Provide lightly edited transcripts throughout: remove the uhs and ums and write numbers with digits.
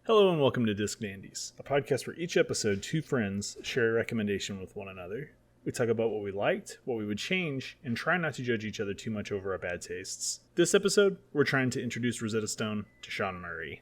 Hello and welcome to Disc Dandies, a podcast where each episode two friends share a recommendation with one another. We talk about what we liked, what we would change, and try not to judge each other too much over our bad tastes. This episode, we're trying to introduce Rosetta Stone to Sean Murray.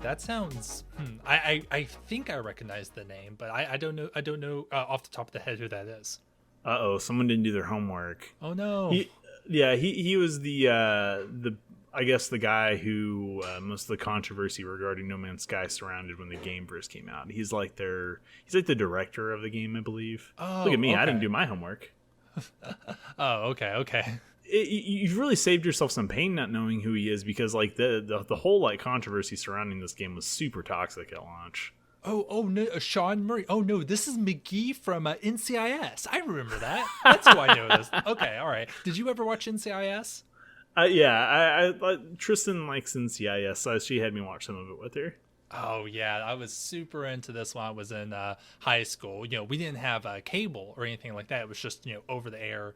That sounds. I think I recognize the name, but I don't know. I don't know off the top of the head who that is. Someone didn't do their homework. Oh no. He was the I guess the guy who most of the controversy regarding No Man's Sky surrounded when the game first came out. He's like the director of the game, I believe. Oh, look at me! okay. I didn't do my homework. Oh, okay. You've really saved yourself some pain not knowing who he is, because like the whole like controversy surrounding this game was super toxic at launch. Oh no, Sean Murray. Oh no, this is McGee from NCIS. I remember that. That's who I know this. Okay, all right. Did you ever watch NCIS? Yeah, I Tristan likes NCIS, so she had me watch some of it with her. Oh yeah, I was super into this when I was in high school. You know, we didn't have cable or anything like that. It was just over the air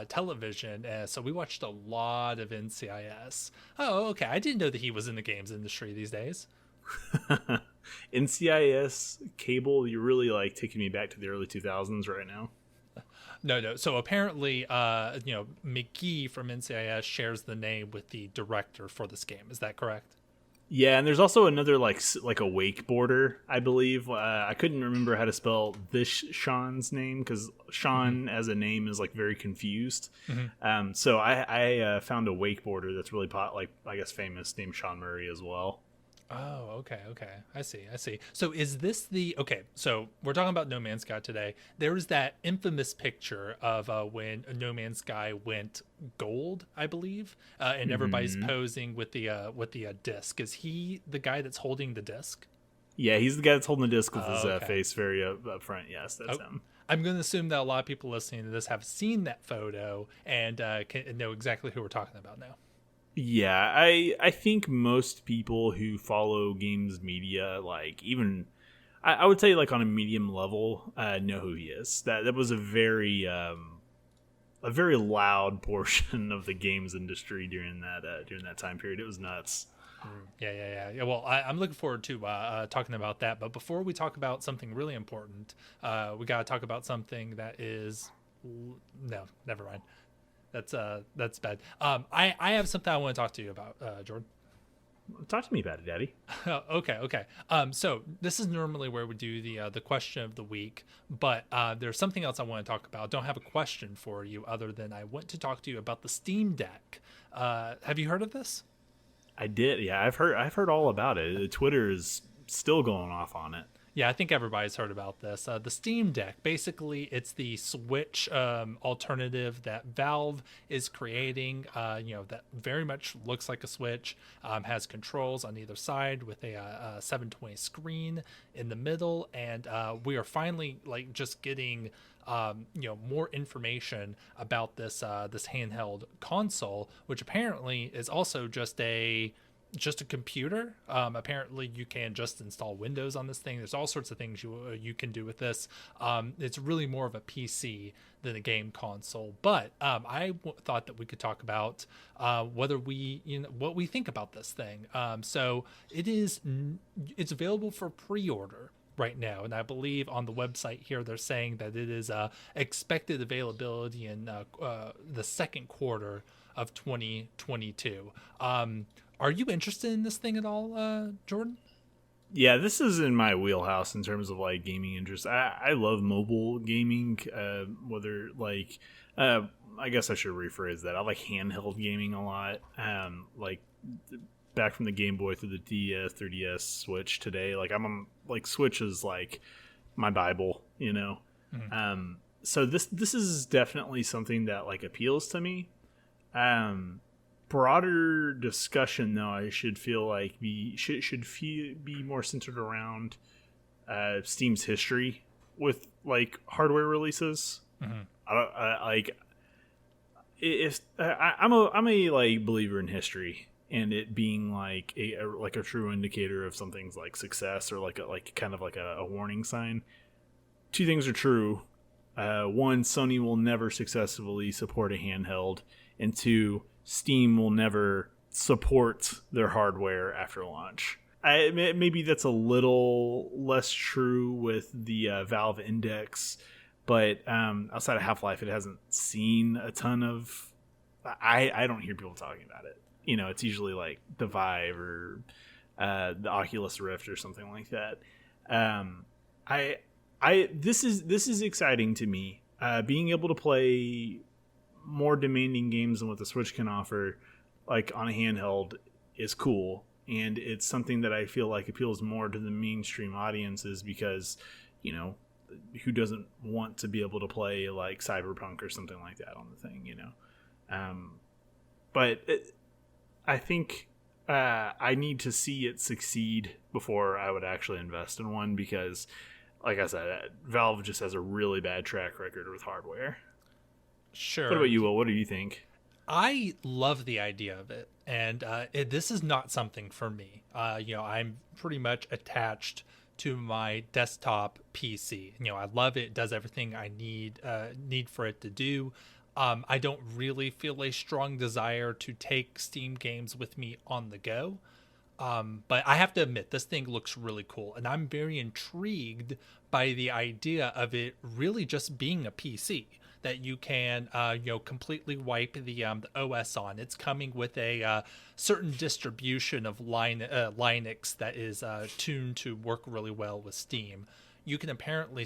television, so we watched a lot of NCIS. Oh, okay. I didn't know that he was in the games industry these days. NCIS cable, you're really like taking me back to the early 2000s right now. No. So apparently, McGee from NCIS shares the name with the director for this game. Is that correct? Yeah, and there's also another like a wakeboarder, I believe. I couldn't remember how to spell this Sean's name because Sean as a name is like very confused. Mm-hmm. So I found a wakeboarder that's really I guess famous, named Sean Murray as well. Oh, okay. I see. So is this so we're talking about No Man's Sky today. There was that infamous picture of when No Man's Sky went gold, I believe, and everybody's posing with the disc. Is he the guy that's holding the disc? Yeah, he's the guy that's holding the disc with his face very up front. Yes, that's him. I'm going to assume that a lot of people listening to this have seen that photo and can know exactly who we're talking about now. Yeah, I think most people who follow games media, like even I would say like on a medium level, know who he is. That was a very loud portion of the games industry during that time period. It was nuts. Yeah. Well, I'm looking forward to talking about that. But before we talk about something really important, we got to talk about something that is no, never mind. That's bad. I have something I want to talk to you about, Jordan. Talk to me about it, Daddy. Okay. So this is normally where we do the question of the week, but there's something else I want to talk about. I don't have a question for you other than I want to talk to you about the Steam Deck. Have you heard of this? I did. Yeah, I've heard all about it. Twitter is still going off on it. Yeah, I think everybody's heard about this. The Steam Deck, basically, it's the Switch alternative that Valve is creating, that very much looks like a Switch, has controls on either side with a 720 screen in the middle, and we are finally just getting more information about this handheld console, which apparently is also just a computer. Apparently you can just install Windows on this thing. There's all sorts of things you can do with this. It's really more of a PC than a game console, but I thought that we could talk about whether what we think about this thing. So it's available for pre-order right now, and I believe on the website here they're saying that it is expected availability in the second quarter of 2022. Are you interested in this thing at all, Jordan? Yeah, this is in my wheelhouse in terms of like gaming interest. I love mobile gaming. I guess I should rephrase that. I like handheld gaming a lot. Like back from the Game Boy through the DS, 3DS, Switch today. Like I'm on, like Switch is like my Bible, Mm-hmm. So this is definitely something that like appeals to me. broader discussion, though, I should feel like be more centered around Steam's history with like hardware releases. I'm a like believer in history and it being like a true indicator of something's like success or like a warning sign. Two things are true. One, Sony will never successfully support a handheld, and two, Steam will never support their hardware after launch. Maybe that's a little less true with the Valve Index, but outside of Half-Life, it hasn't seen a ton of. I don't hear people talking about it. You know, it's usually like the Vive or the Oculus Rift or something like that. This is exciting to me. Being able to play more demanding games than what the Switch can offer, like on a handheld, is cool, and it's something that I feel like appeals more to the mainstream audiences because, you know, who doesn't want to be able to play like Cyberpunk or something like that on the thing, you know? I think I need to see it succeed before I would actually invest in one because, like I said, Valve just has a really bad track record with hardware. Sure. What about you, Will? What do you think? I love the idea of it, and this is not something for me. I'm pretty much attached to my desktop PC. You know, I love it. It does everything I need for it to do. I don't really feel a strong desire to take Steam games with me on the go. But I have to admit, this thing looks really cool, and I'm very intrigued by the idea of it really just being a PC that you can, completely wipe the OS on. It's coming with a certain distribution of Linux that is tuned to work really well with Steam. You can apparently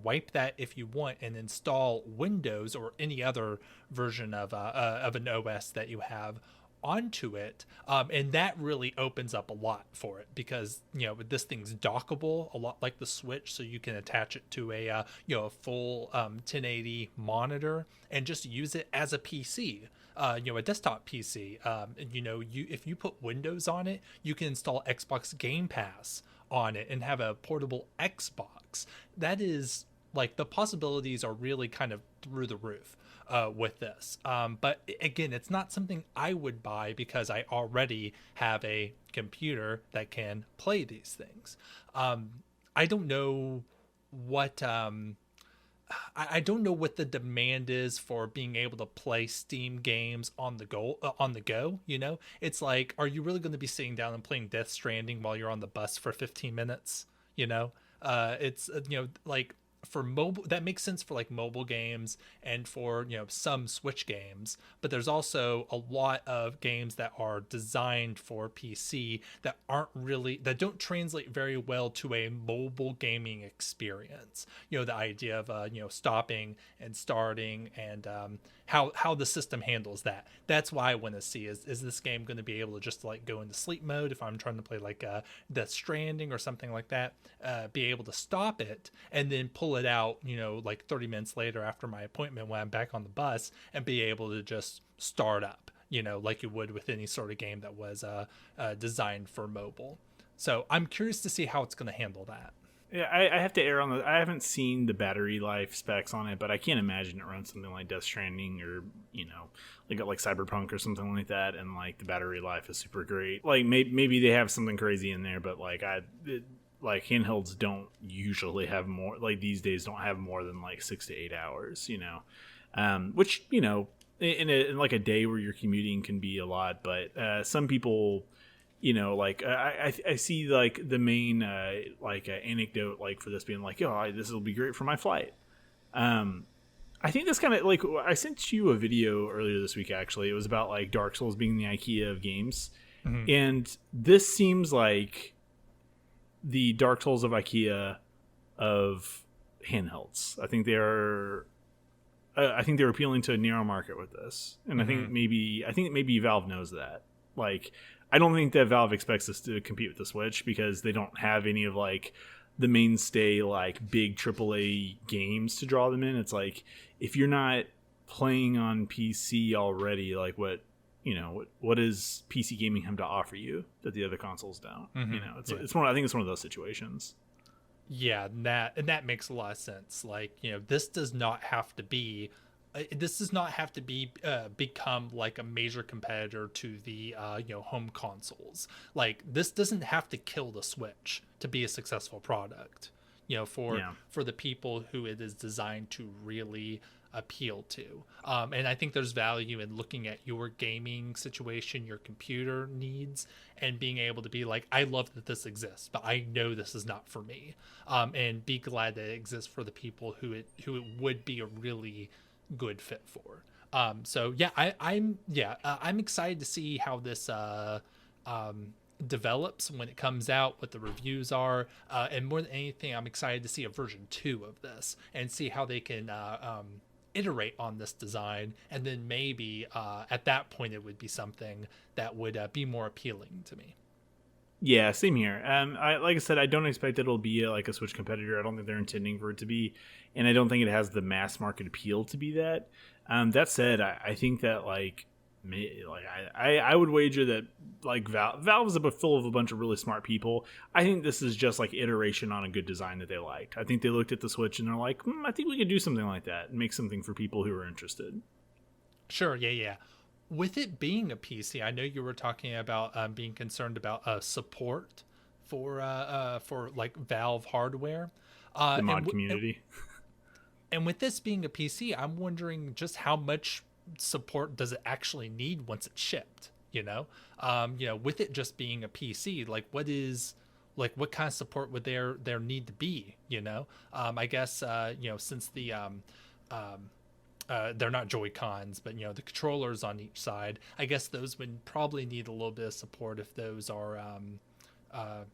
wipe that if you want and install Windows or any other version of an OS that you have onto it, and that really opens up a lot for it because this thing's dockable a lot like the Switch, so you can attach it to a full 1080 monitor and just use it as a PC, a desktop PC. If you put Windows on it, you can install Xbox Game Pass on it and have a portable Xbox. That is like, the possibilities are really kind of through the roof with this. But again, it's not something I would buy because I already have a computer that can play these things. I don't know what I don't know what the demand is for being able to play Steam games on the go. It's like, are you really going to be sitting down and playing Death Stranding while you're on the bus for 15 minutes? It's like, for mobile, that makes sense for like mobile games and for some Switch games, but there's also a lot of games that are designed for PC that don't translate very well to a mobile gaming experience. The idea of stopping and starting and how the system handles that. That's why I want to see is this game going to be able to just like go into sleep mode if I'm trying to play like Death Stranding or something like that, be able to stop it and then pull it out like 30 minutes later after my appointment when I'm back on the bus and be able to just start up like you would with any sort of game that was designed for mobile. So I'm curious to see how it's going to handle that. Yeah, I have to err on I haven't seen the battery life specs on it, but I can't imagine it runs something like Death Stranding or like Cyberpunk or something like that, and like the battery life is super great. Like maybe they have something crazy in there, but like handhelds don't usually have more, like these days don't have more than like 6 to 8 hours, which in like a day where you're commuting can be a lot, but some people. I see like the main anecdote like for this being like, this will be great for my flight. I think that's kind of like, I sent you a video earlier this week. Actually, it was about like Dark Souls being the IKEA of games, and this seems like the Dark Souls of IKEA of handhelds. I think they're appealing to a narrow market with this, and I think maybe Valve knows that. Like, I don't think that Valve expects us to compete with the Switch because they don't have any of like the mainstay like big AAA games to draw them in. It's like, if you're not playing on PC already, like what what does PC gaming have to offer you that the other consoles don't? It's one. I think it's one of those situations. Yeah, that makes a lot of sense. Like, this does not have to be become like a major competitor to the home consoles. Like, this doesn't have to kill the Switch to be a successful product, for the people who it is designed to really appeal to. And I think there's value in looking at your gaming situation, your computer needs, and being able to be like, I love that this exists, but I know this is not for me. And be glad that it exists for the people who it would be a really good fit for. So yeah, I'm excited to see how this develops when it comes out, what the reviews are, and more than anything, I'm excited to see a version 2 of this and see how they can iterate on this design, and then maybe at that point it would be something that would be more appealing to me. Yeah, same here. Like I said, I don't expect it'll be like a Switch competitor. I don't think they're intending for it to be, and I don't think it has the mass market appeal to be that. That said, I think that I would wager that like Valve is full of a bunch of really smart people. I think this is just like iteration on a good design that they liked. I think they looked at the Switch and they're like, I think we could do something like that and make something for people who are interested. Sure, yeah. With it being a PC, I know you were talking about being concerned about support for like Valve hardware, The mod community. And with this being a PC, I'm wondering just how much support does it actually need once it's shipped? With it just being a PC, like what kind of support would there need to be? I guess since the they're not Joy-Cons, but the controllers on each side, I guess those would probably need a little bit of support if those are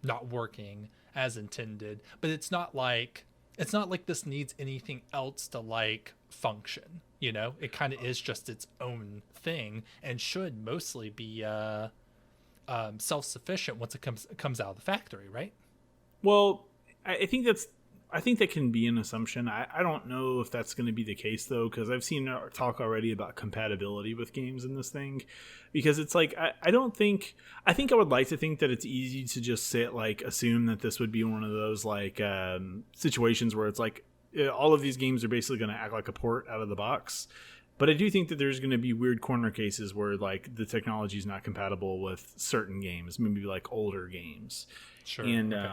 not working as intended. But it's not like this needs anything else to like function. It kind of is just its own thing and should mostly be self-sufficient once it comes out of the factory, right? Well, I think that can be an assumption. I don't know if that's going to be the case, though, because I've seen talk already about compatibility with games in this thing. Because it's like, I think I would like to think that it's easy to just assume that this would be one of those situations where it's like all of these games are basically going to act like a port out of the box. But I do think that there's going to be weird corner cases where like the technology is not compatible with certain games, maybe like older games. Sure. And okay.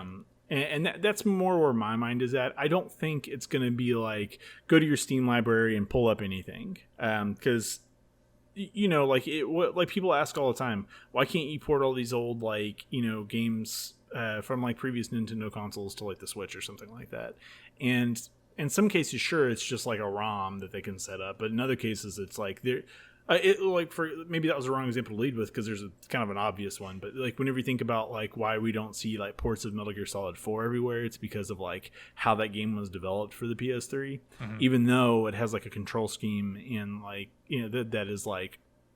And that's more where my mind is at. I don't think it's going to be like, go to your Steam library and pull up anything. Because, people ask all the time, why can't you port all these old, games from, previous Nintendo consoles to, the Switch or something like that? And in some cases, sure, it's just, a ROM that they can set up. But in other cases, it's, they're... maybe that was the wrong example to lead with because there's kind of an obvious one, but whenever you think about why we don't see ports of Metal Gear Solid 4 everywhere, it's because of how that game was developed for the PS3, even though it has a control scheme and that is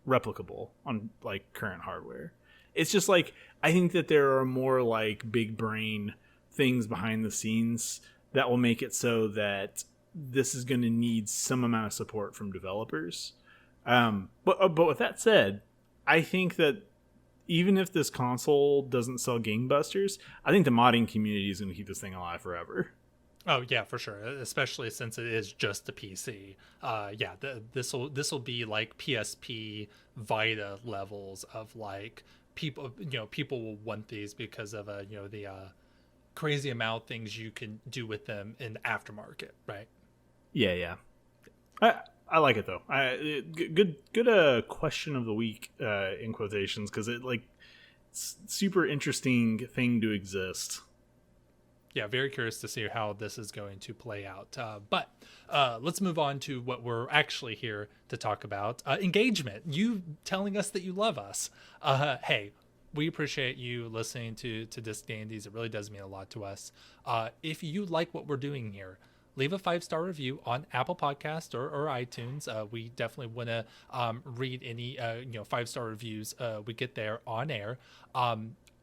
replicable on current hardware. It's just I think that there are more big brain things behind the scenes that will make it so that this is going to need some amount of support from developers. But with that said, I think that even if this console doesn't sell gangbusters, I think the modding community is going to keep this thing alive forever. Oh yeah, for sure. Especially since it is just a PC. This will be like PSP Vita levels of people. People will want these because of the crazy amount of things you can do with them in the aftermarket, right? Yeah. I like it though. Good question of the week in quotations because it's super interesting thing to exist. Yeah, very curious to see how this is going to play out. But let's move on to what we're actually here to talk about: engagement. You telling us that you love us. Hey, we appreciate you listening to Disc Dandies. It really does mean a lot to us. If you like what we're doing here, leave a 5-star review on Apple Podcast or iTunes. We definitely want to read any 5-star reviews we get there on air.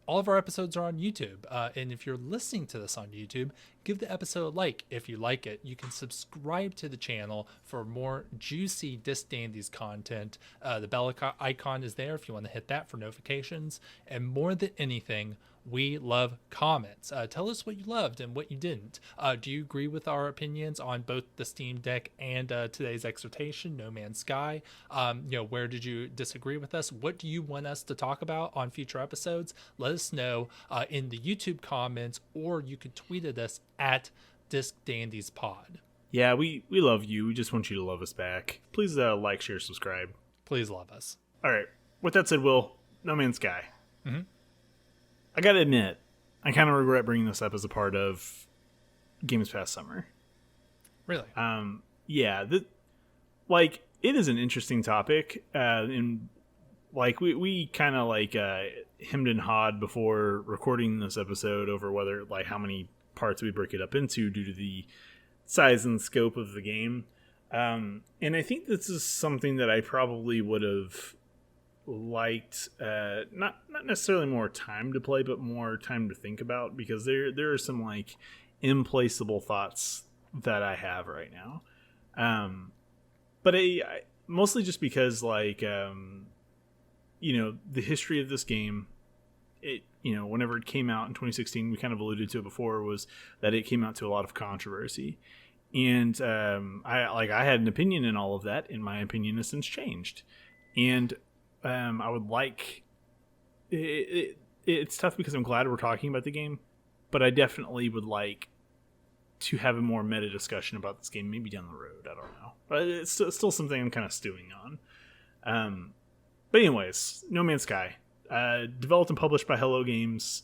all of our episodes are on YouTube. And if you're listening to this on YouTube, give the episode a like if you like it. You can subscribe to the channel for more juicy Disc Dandies content. The bell icon is there if you want to hit that for notifications. And more than anything, we love comments. Tell us what you loved and what you didn't. Do you agree with our opinions on both the Steam Deck and today's exhortation, No Man's Sky? Where did you disagree with us? What do you want us to talk about on future episodes? Let us know in the YouTube comments, or you could tweet at us at Disc Dandies Pod. Yeah, we love you. We just want you to love us back. Please like, share, subscribe. Please love us. All right. With that said, Will, No Man's Sky. Mm-hmm. I gotta admit, I kind of regret bringing this up as a part of Games Past Summer. Really? Yeah. It is an interesting topic, and like we kind of hemmed and hawed before recording this episode over whether how many parts we break it up into due to the size and scope of the game. And I think this is something that I probably would have liked not necessarily more time to play, but more time to think about, because there are some implaceable thoughts that I have right now. But I mostly just because the history of this game, whenever it came out in 2016, we kind of alluded to it before, was that it came out to a lot of controversy. And I had an opinion in all of that, and my opinion has since changed. And I would like it's tough because I'm glad we're talking about the game, but I definitely would like to have a more meta discussion about this game maybe down the road. I don't know, but it's still something I'm kind of stewing on. But anyways, No Man's Sky, developed and published by Hello Games.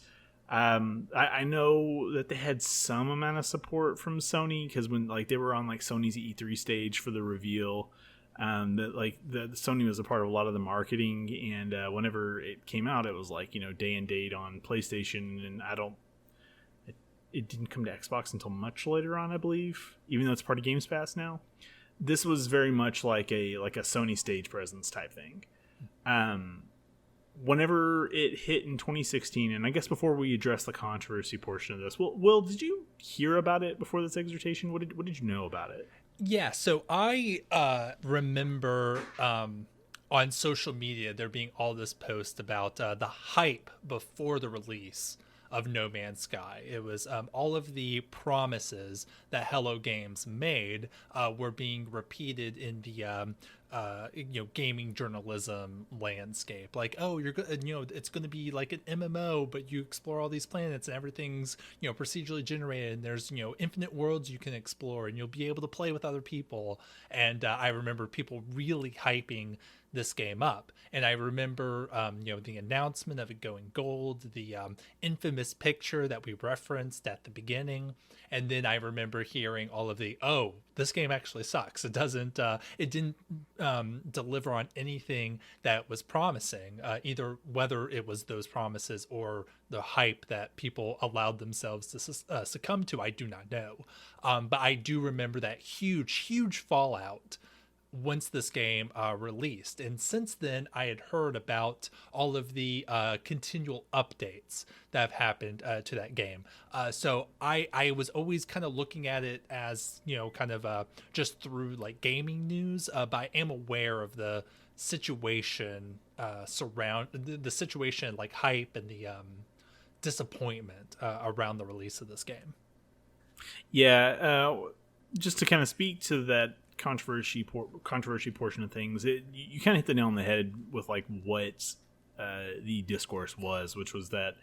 I know that they had some amount of support from Sony, because when they were on Sony's E3 stage for the reveal, that the Sony was a part of a lot of the marketing, and whenever it came out, it was day and date on PlayStation, and it didn't come to Xbox until much later on, I believe, even though it's part of Games Pass now. This was very much like a Sony stage presence type thing. Whenever it hit in 2016, and I guess before we address the controversy portion of this, Will, did you hear about it before this exhortation? What did you know about it? Yeah, so I remember on social media there being all this post about the hype before the release of No Man's Sky. It was all of the promises that Hello Games made were being repeated in the gaming journalism landscape. It's going to be like an MMO, but you explore all these planets and everything's procedurally generated, and there's infinite worlds you can explore, and you'll be able to play with other people. And I remember people really hyping this game up, and I remember the announcement of it going gold, the infamous picture that we referenced at the beginning, and then I remember hearing all of this game actually sucks. It didn't deliver on anything that was promising, either whether it was those promises or the hype that people allowed themselves to succumb to. I do not know, but I do remember that huge fallout once this game released. And since then, I had heard about all of the continual updates that have happened to that game. So I was always kind of looking at it as, just through gaming news, but I am aware of the situation surround the situation, hype and the disappointment around the release of this game. Yeah, just to kind of speak to that controversy portion of things, you kind of hit the nail on the head with what the discourse was, which was that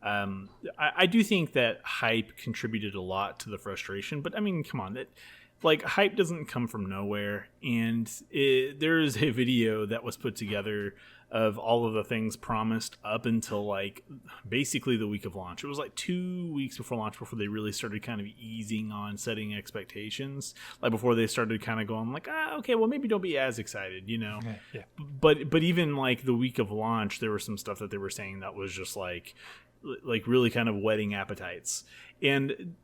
I do think that hype contributed a lot to the frustration, but I mean, come on, hype doesn't come from nowhere, and there is a video that was put together of all of the things promised up until basically the week of launch. It was 2 weeks before launch before they really started kind of easing on setting expectations, before they started kind of going okay, well, maybe don't be as excited, Yeah. But even the week of launch, there was some stuff that they were saying that was just really kind of whetting appetites. And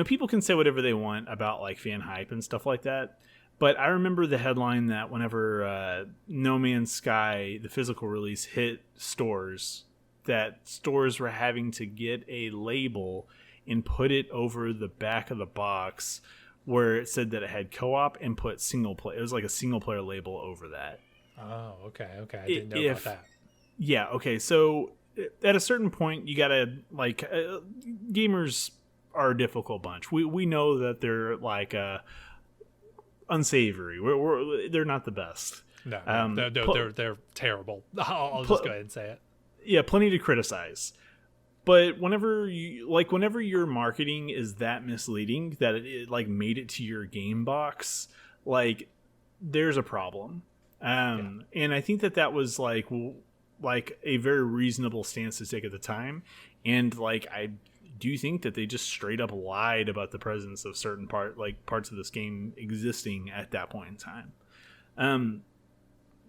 people can say whatever they want about fan hype and stuff like that, but I remember the headline that whenever No Man's Sky, the physical release, hit stores that stores were having to get a label and put it over the back of the box where it said that it had co-op and put single player. It was like a single player label over that. Oh, okay. I didn't know about that. Yeah, okay. So at a certain point, you gotta like gamers are a difficult bunch. We know that they're like unsavory. They're not the best. No, they're terrible. I'll just go ahead and say it. Yeah, plenty to criticize. But whenever your marketing is that misleading that it like made it to your game box, like there's a problem. And I think that was like a very reasonable stance to take at the time. And like I do think that they just straight up lied about the presence of certain parts of this game existing at that point in time.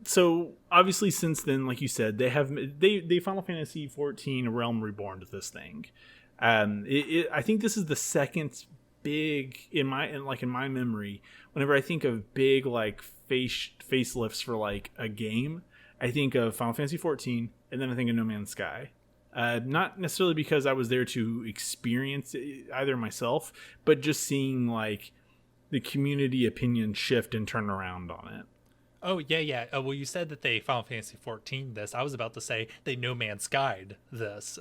So obviously since then, like you said, they Final Fantasy 14 Realm Reborn to this thing. I think this is the second big in my memory. Whenever I think of big like facelifts for like a game, I think of Final Fantasy 14, and then I think of No Man's Sky. Not necessarily because I was there to experience it either myself, but just seeing like the community opinion shift and turn around on it. Oh, yeah. Well, you said that they Final Fantasy 14 this. I was about to say they No Man's Sky'd this.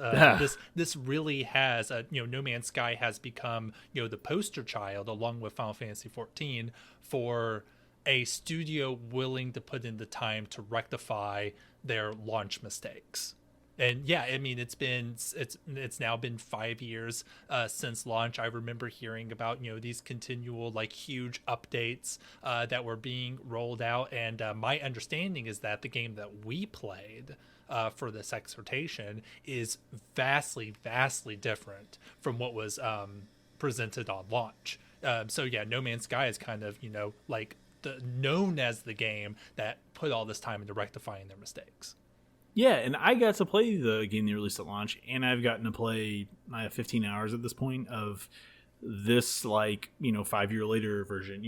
This really has, No Man's Sky has become, the poster child along with Final Fantasy 14 for a studio willing to put in the time to rectify their launch mistakes. And yeah, I mean, it's now been 5 years since launch. I remember hearing about these continual like huge updates that were being rolled out, and my understanding is that the game that we played for this exhortation is vastly different from what was presented on launch. So yeah, No Man's Sky is kind of like known as the game that put all this time into rectifying their mistakes. Yeah, and I got to play the game they released at launch, and I've gotten to play 15 hours at this point of this 5-year later version.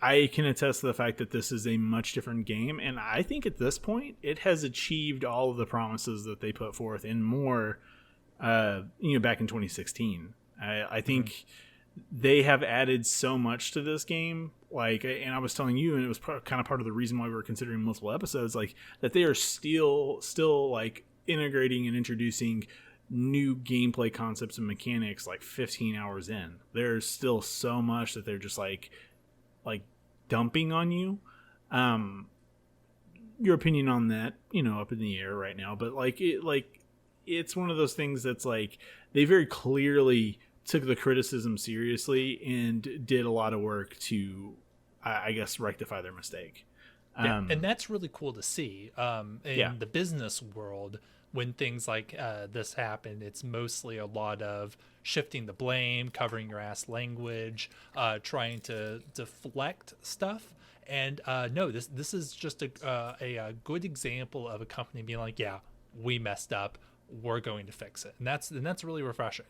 I can attest to the fact that this is a much different game, and I think at this point it has achieved all of the promises that they put forth and more back in 2016. I think they have added so much to this game, and I was telling you, and it was kind of part of the reason why we were considering multiple episodes, that they are still integrating and introducing new gameplay concepts and mechanics 15 hours in. There's still so much that they're just like dumping on you. Your opinion on that, up in the air right now, but it's one of those things that's they very clearly took the criticism seriously and did a lot of work to, I guess, rectify their mistake. Yeah, and that's really cool to see. In the business world, when things like this happen, it's mostly a lot of shifting the blame, covering your ass language, trying to deflect stuff. And no, this is just a good example of a company being like, yeah, we messed up, we're going to fix it, and that's really refreshing.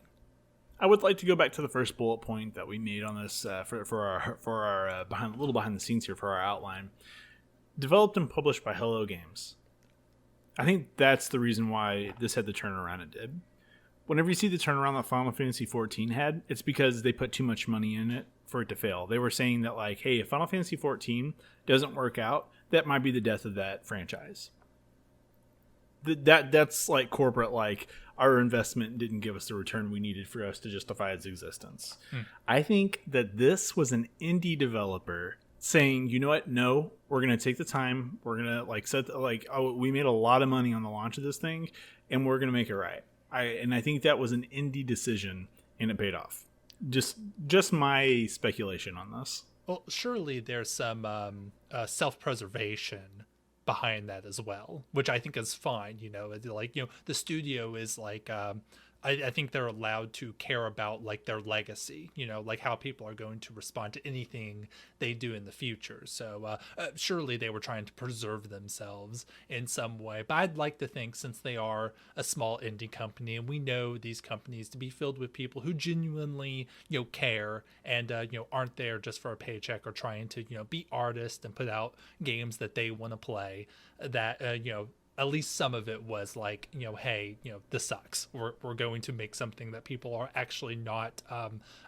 I would like to go back to the first bullet point that we made on this for our behind the scenes here for our outline. Developed and published by Hello Games. I think that's the reason why this had the turnaround it did. Whenever you see the turnaround that Final Fantasy XIV had, it's because they put too much money in it for it to fail. They were saying that hey, if Final Fantasy XIV doesn't work out, that might be the death of that franchise. That's corporate, our investment didn't give us the return we needed for us to justify its existence. I think that this was an indie developer saying, you know what, no, we're going to take the time, we're going to we made a lot of money on the launch of this thing, and we're going to make it right. I think that was an indie decision, and it paid off. Just my speculation on this. Well, surely there's some self-preservation behind that as well, which I think is fine. The studio is I think they're allowed to care about their legacy, how people are going to respond to anything they do in the future. So surely they were trying to preserve themselves in some way. But I'd like to think, since they are a small indie company, and we know these companies to be filled with people who genuinely, care and, aren't there just for a paycheck or trying to, be artists and put out games that they want to play, that, at least some of it was like, hey, this sucks. We're going to make something that people are actually not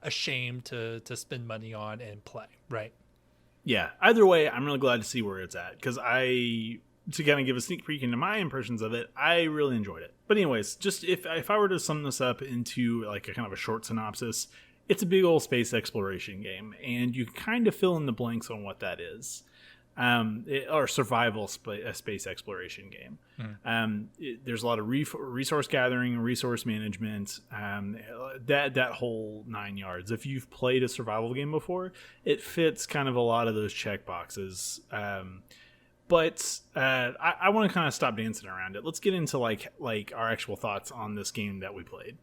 ashamed to spend money on and play, right? Yeah. Either way, I'm really glad to see where it's at, because to kind of give a sneak peek into my impressions of it, I really enjoyed it. But anyways, just if I were to sum this up into like a kind of a short synopsis, it's a big old space exploration game, and you kind of fill in the blanks on what that is. Or survival space exploration game. There's a lot of resource gathering, resource management, that whole 9 yards. If you've played a survival game before, it fits kind of a lot of those check boxes. But I want to kind of stop dancing around it. Let's get into like our actual thoughts on this game that we played.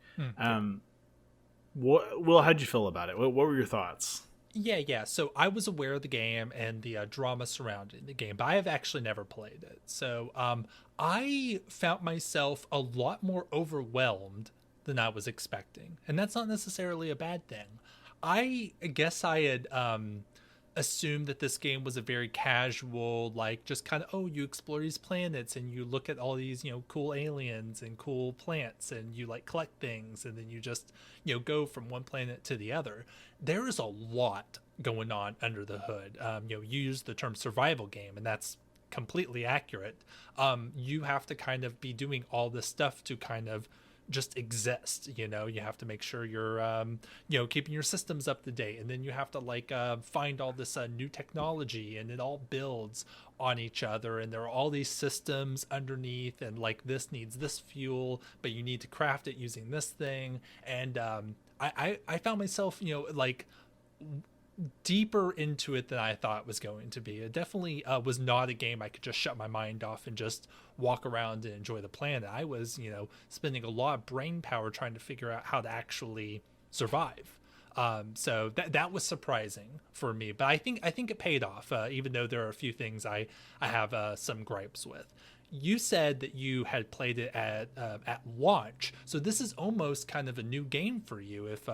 Will, how'd you feel about it? What were your thoughts? Yeah. So I was aware of the game and the drama surrounding the game, but I have actually never played it. So I found myself a lot more overwhelmed than I was expecting. And that's not necessarily a bad thing. I guess I had assumed that this game was a very casual, like just kind of, oh, you explore these planets and you look at all these, cool aliens and cool plants and you like collect things and then you just, go from one planet to the other. There is a lot going on under the hood. You use the term survival game, and that's completely accurate. You have to kind of be doing all this stuff to kind of just exist. You have to make sure you're keeping your systems up to date, and then you have to like find all this new technology, and it all builds on each other, and there are all these systems underneath, and like this needs this fuel, but you need to craft it using this thing. And I found myself like deeper into it than I thought it was going to be. It definitely was not a game I could just shut my mind off and just walk around and enjoy the planet. I was, spending a lot of brain power trying to figure out how to actually survive. So that was surprising for me, but I think it paid off, even though there are a few things I have some gripes with. You said that you had played it at launch, so this is almost kind of a new game for you if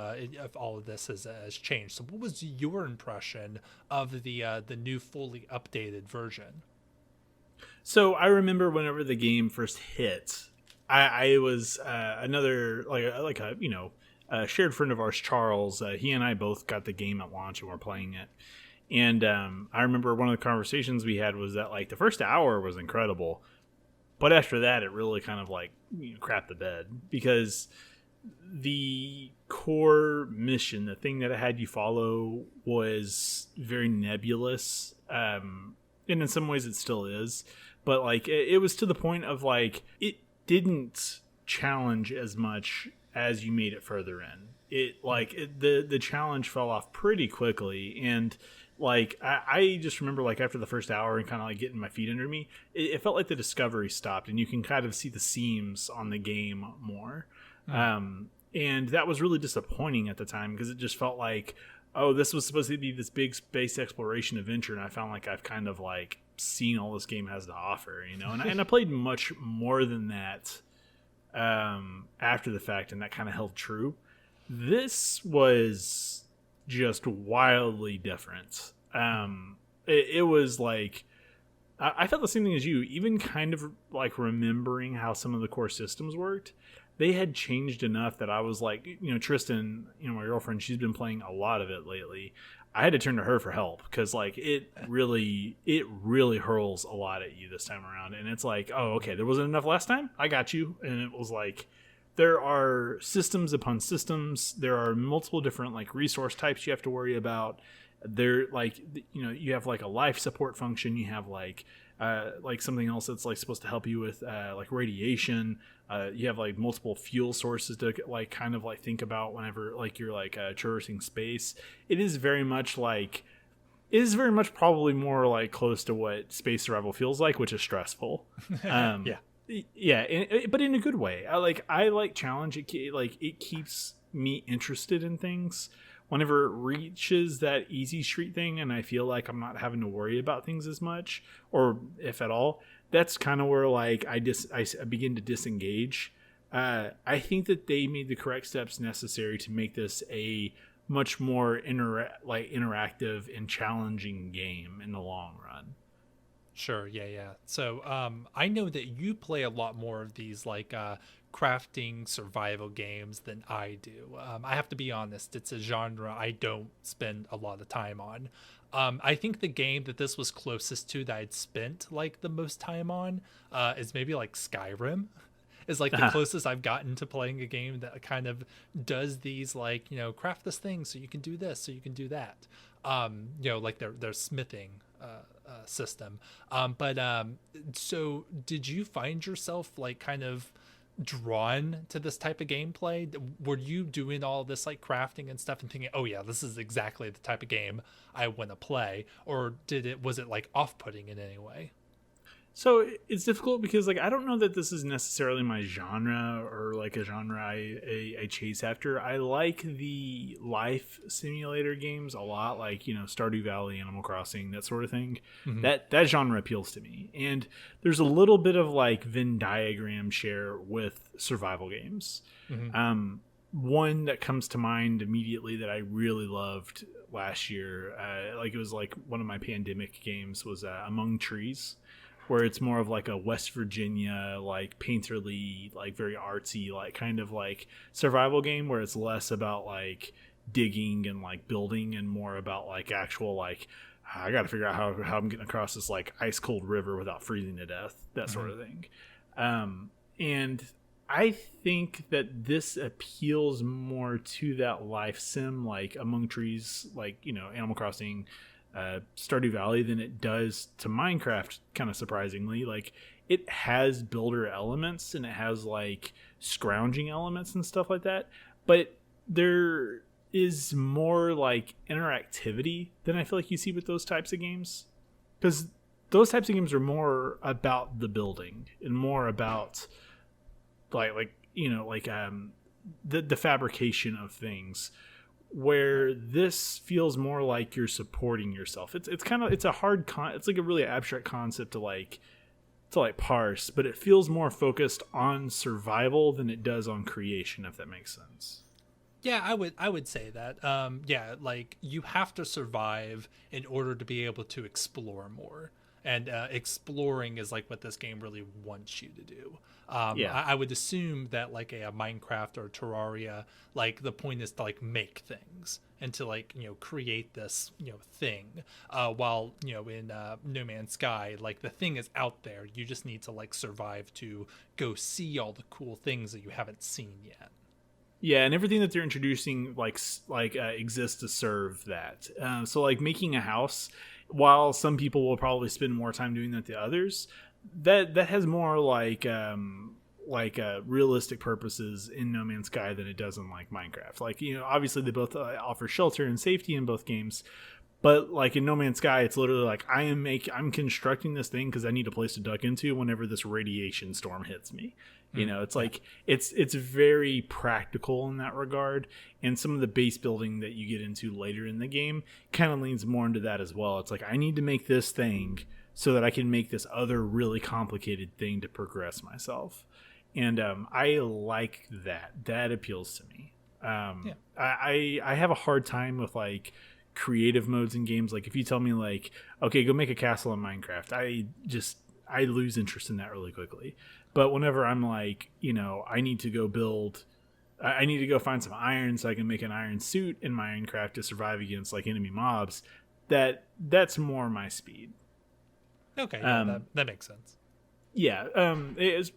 all of this has changed. So what was your impression of the new fully updated version? So I remember whenever the game first hit, I was another a shared friend of ours, Charles. He and I both got the game at launch and were playing it. And I remember one of the conversations we had was that like the first hour was incredible, but after that it really kind of like crapped the bed, because the core mission, the thing that it had you follow, was very nebulous. And in some ways it still is, but like it was to the point of like it didn't challenge as much as you made it further in. The challenge fell off pretty quickly, and like I just remember like after the first hour and kind of like getting my feet under me, it felt like the discovery stopped, and you can kind of see the seams on the game more. And that was really disappointing at the time, because it just felt like, oh, this was supposed to be this big space exploration adventure, and I found like I've kind of like seen all this game has to offer, and I played much more than that after the fact, and that kind of held true. This was just wildly different. It was like I felt the same thing as you, even kind of like remembering how some of the core systems worked. They had changed enough that I was like, Tristan, my girlfriend, she's been playing a lot of it lately. I had to turn to her for help, because like it really hurls a lot at you this time around. And it's like, oh, okay, there wasn't enough last time, I got you. And it was like, there are systems upon systems. There are multiple different like resource types you have to worry about. There, like, you have like a life support function. You have like something else that's like supposed to help you with like radiation. You have like multiple fuel sources to like kind of like think about whenever like you're like traversing space. It is very much probably more like close to what space survival feels like, which is stressful. Yeah, but in a good way. I like challenge. It keeps me interested in things. Whenever it reaches that easy street thing, and I feel like I'm not having to worry about things as much, or if at all, that's kind of where like I begin to disengage. I think that they made the correct steps necessary to make this a much more interactive and challenging game in the long run. Sure. Yeah. Yeah. So, I know that you play a lot more of these like crafting survival games than I do. I have to be honest; it's a genre I don't spend a lot of time on. I think the game that this was closest to that I'd spent like the most time on is maybe like Skyrim. Is like the closest I've gotten to playing a game that kind of does these like, craft this thing so you can do this, so you can do that. Like their smithing system. So did you find yourself like kind of drawn to this type of gameplay? Were you doing all this like crafting and stuff and thinking, oh yeah, this is exactly the type of game I want to play? Or was it like off-putting in any way? So it's difficult because like I don't know that this is necessarily my genre or like a genre I chase after. I like the life simulator games a lot, like Stardew Valley, Animal Crossing, that sort of thing. Mm-hmm. That genre appeals to me, and there's a little bit of like Venn diagram share with survival games. Mm-hmm. One that comes to mind immediately that I really loved last year, like it was like one of my pandemic games, was Among Trees, where it's more of like a West Virginia, like painterly, like very artsy, like kind of like survival game, where it's less about like digging and like building and more about like actual like I got to figure out how I'm getting across this like ice cold river without freezing to death, that sort of thing. And I think that this appeals more to that life sim, like Among Trees, like Animal Crossing, Stardew Valley, than it does to Minecraft, kind of surprisingly. Like it has builder elements and it has like scrounging elements and stuff like that, but there is more like interactivity than I feel like you see with those types of games, because those types of games are more about the building and more about the fabrication of things, where this feels more like you're supporting yourself. It's a hard it's like a really abstract concept to parse, but it feels more focused on survival than it does on creation, if that makes sense. Yeah, I would say that. Yeah, like you have to survive in order to be able to explore more, and exploring is like what this game really wants you to do. Yeah. I would assume that like a Minecraft or Terraria, like the point is to like make things and to like create this thing. While in No Man's Sky, like the thing is out there, you just need to like survive to go see all the cool things that you haven't seen yet. Yeah, and everything that they're introducing exists to serve that. So like making a house, while some people will probably spend more time doing that than others, that has more realistic purposes in No Man's Sky than it does in like Minecraft. Like obviously they both offer shelter and safety in both games, but like in No Man's Sky, it's literally like I'm constructing this thing because I need a place to duck into whenever this radiation storm hits me. It's like it's very practical in that regard, and some of the base building that you get into later in the game kind of leans more into that as well. It's like I need to make this thing so that I can make this other really complicated thing to progress myself, and I like that. That appeals to me. Yeah. I have a hard time with like creative modes in games. Like if you tell me like, okay, go make a castle in Minecraft, I lose interest in that really quickly. But whenever I'm like, I need to go find some iron so I can make an iron suit in Minecraft to survive against like enemy mobs, that's more my speed. Okay, yeah, that makes sense. Yeah,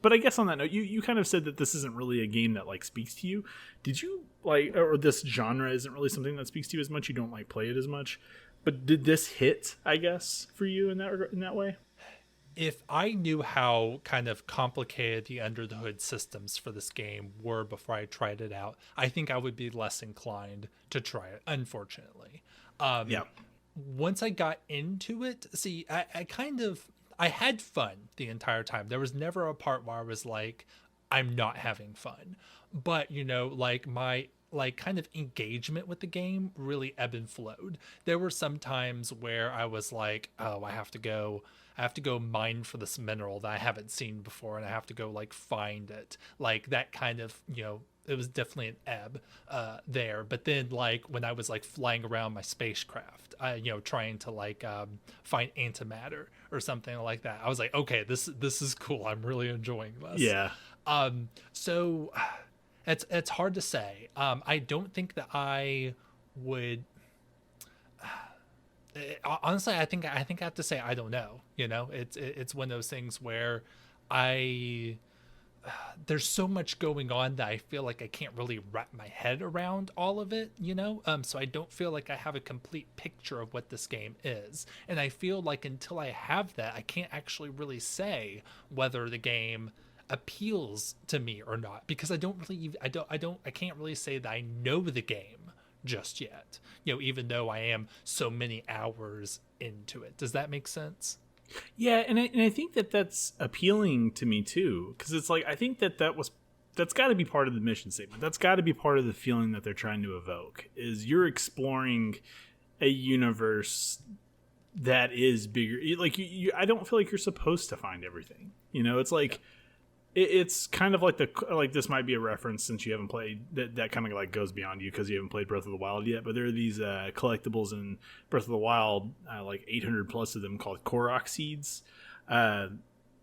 but I guess on that note, you kind of said that this isn't really a game that like speaks to you. Did you like, or this genre isn't really something that speaks to you as much? You don't like play it as much, but did this hit, I guess, for you in that way? If I knew how kind of complicated the under the hood systems for this game were before I tried it out, I think I would be less inclined to try it, unfortunately. Yeah. Once I got into it, see, I had fun the entire time. There was never a part where I was like, I'm not having fun. But, like my like kind of engagement with the game really ebb and flowed. There were some times where I was like, oh, I have to go I have to go mine for this mineral that I haven't seen before, and I have to go like find it. Like that kind of, it was definitely an ebb there. But then like when I was like flying around my spacecraft, trying to like find antimatter or something like that, I was like, okay, this is cool. I'm really enjoying this. Yeah. So it's hard to say. I don't think that I would. Honestly, I think I have to say I don't know. It's one of those things where there's so much going on that I feel like I can't really wrap my head around all of it. So I don't feel like I have a complete picture of what this game is, and I feel like until I have that, I can't actually really say whether the game appeals to me or not, because I can't really say that I know the game just yet, even though I am so many hours into it. Does that make sense? Yeah, and I think that's appealing to me too, because it's like I think that's got to be part of the mission statement. That's got to be part of the feeling that they're trying to evoke, is you're exploring a universe that is bigger. Like I don't feel like you're supposed to find everything. It's like it's kind of like this might be a reference since you haven't played that kind of like goes beyond you because you haven't played Breath of the Wild yet. But there are these collectibles in Breath of the Wild, like 800 plus of them, called Korok seeds. And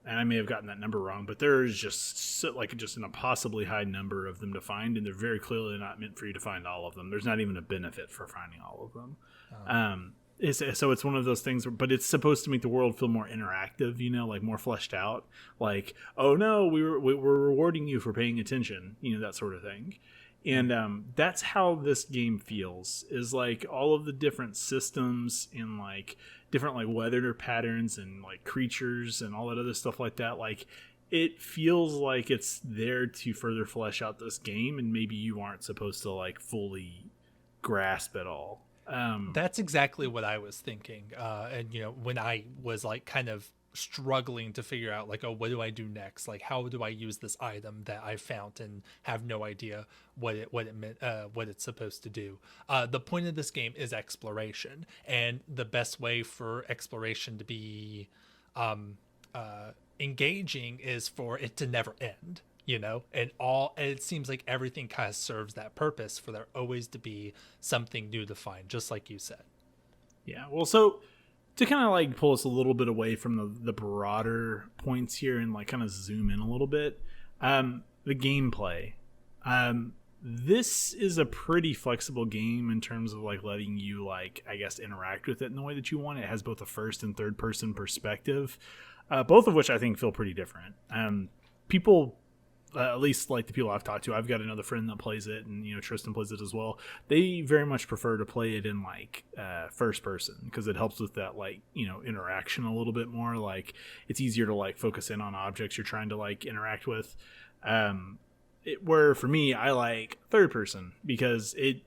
I may have gotten that number wrong, but there's just an impossibly high number of them to find, and they're very clearly not meant for you to find all of them. There's not even a benefit for finding all of them. So it's one of those things, but it's supposed to make the world feel more interactive, like more fleshed out. Like, oh no, we're rewarding you for paying attention, that sort of thing. And that's how this game feels, is like all of the different systems and like different like weather patterns and like creatures and all that other stuff like that. Like it feels like it's there to further flesh out this game, and maybe you aren't supposed to like fully grasp it all. That's exactly what I was thinking. And when I was like kind of struggling to figure out like, oh, what do I do next? Like, how do I use this item that I found and have no idea what it meant, what it's supposed to do. The point of this game is exploration, and the best way for exploration to be engaging is for it to never end. And it seems like everything kind of serves that purpose, for there always to be something new to find, just like you said. Yeah. Well, so to kind of like pull us a little bit away from the broader points here and like kind of zoom in a little bit, the gameplay. This is a pretty flexible game in terms of like letting you like, I guess, interact with it in the way that you want. It has both a first and third person perspective, both of which I think feel pretty different. People, at least like the people I've talked to, I've got another friend that plays it, and Tristan plays it as well. They very much prefer to play it in like first person, because it helps with that like interaction a little bit more. Like it's easier to like focus in on objects you're trying to like interact with. Where for me, I like third person, because it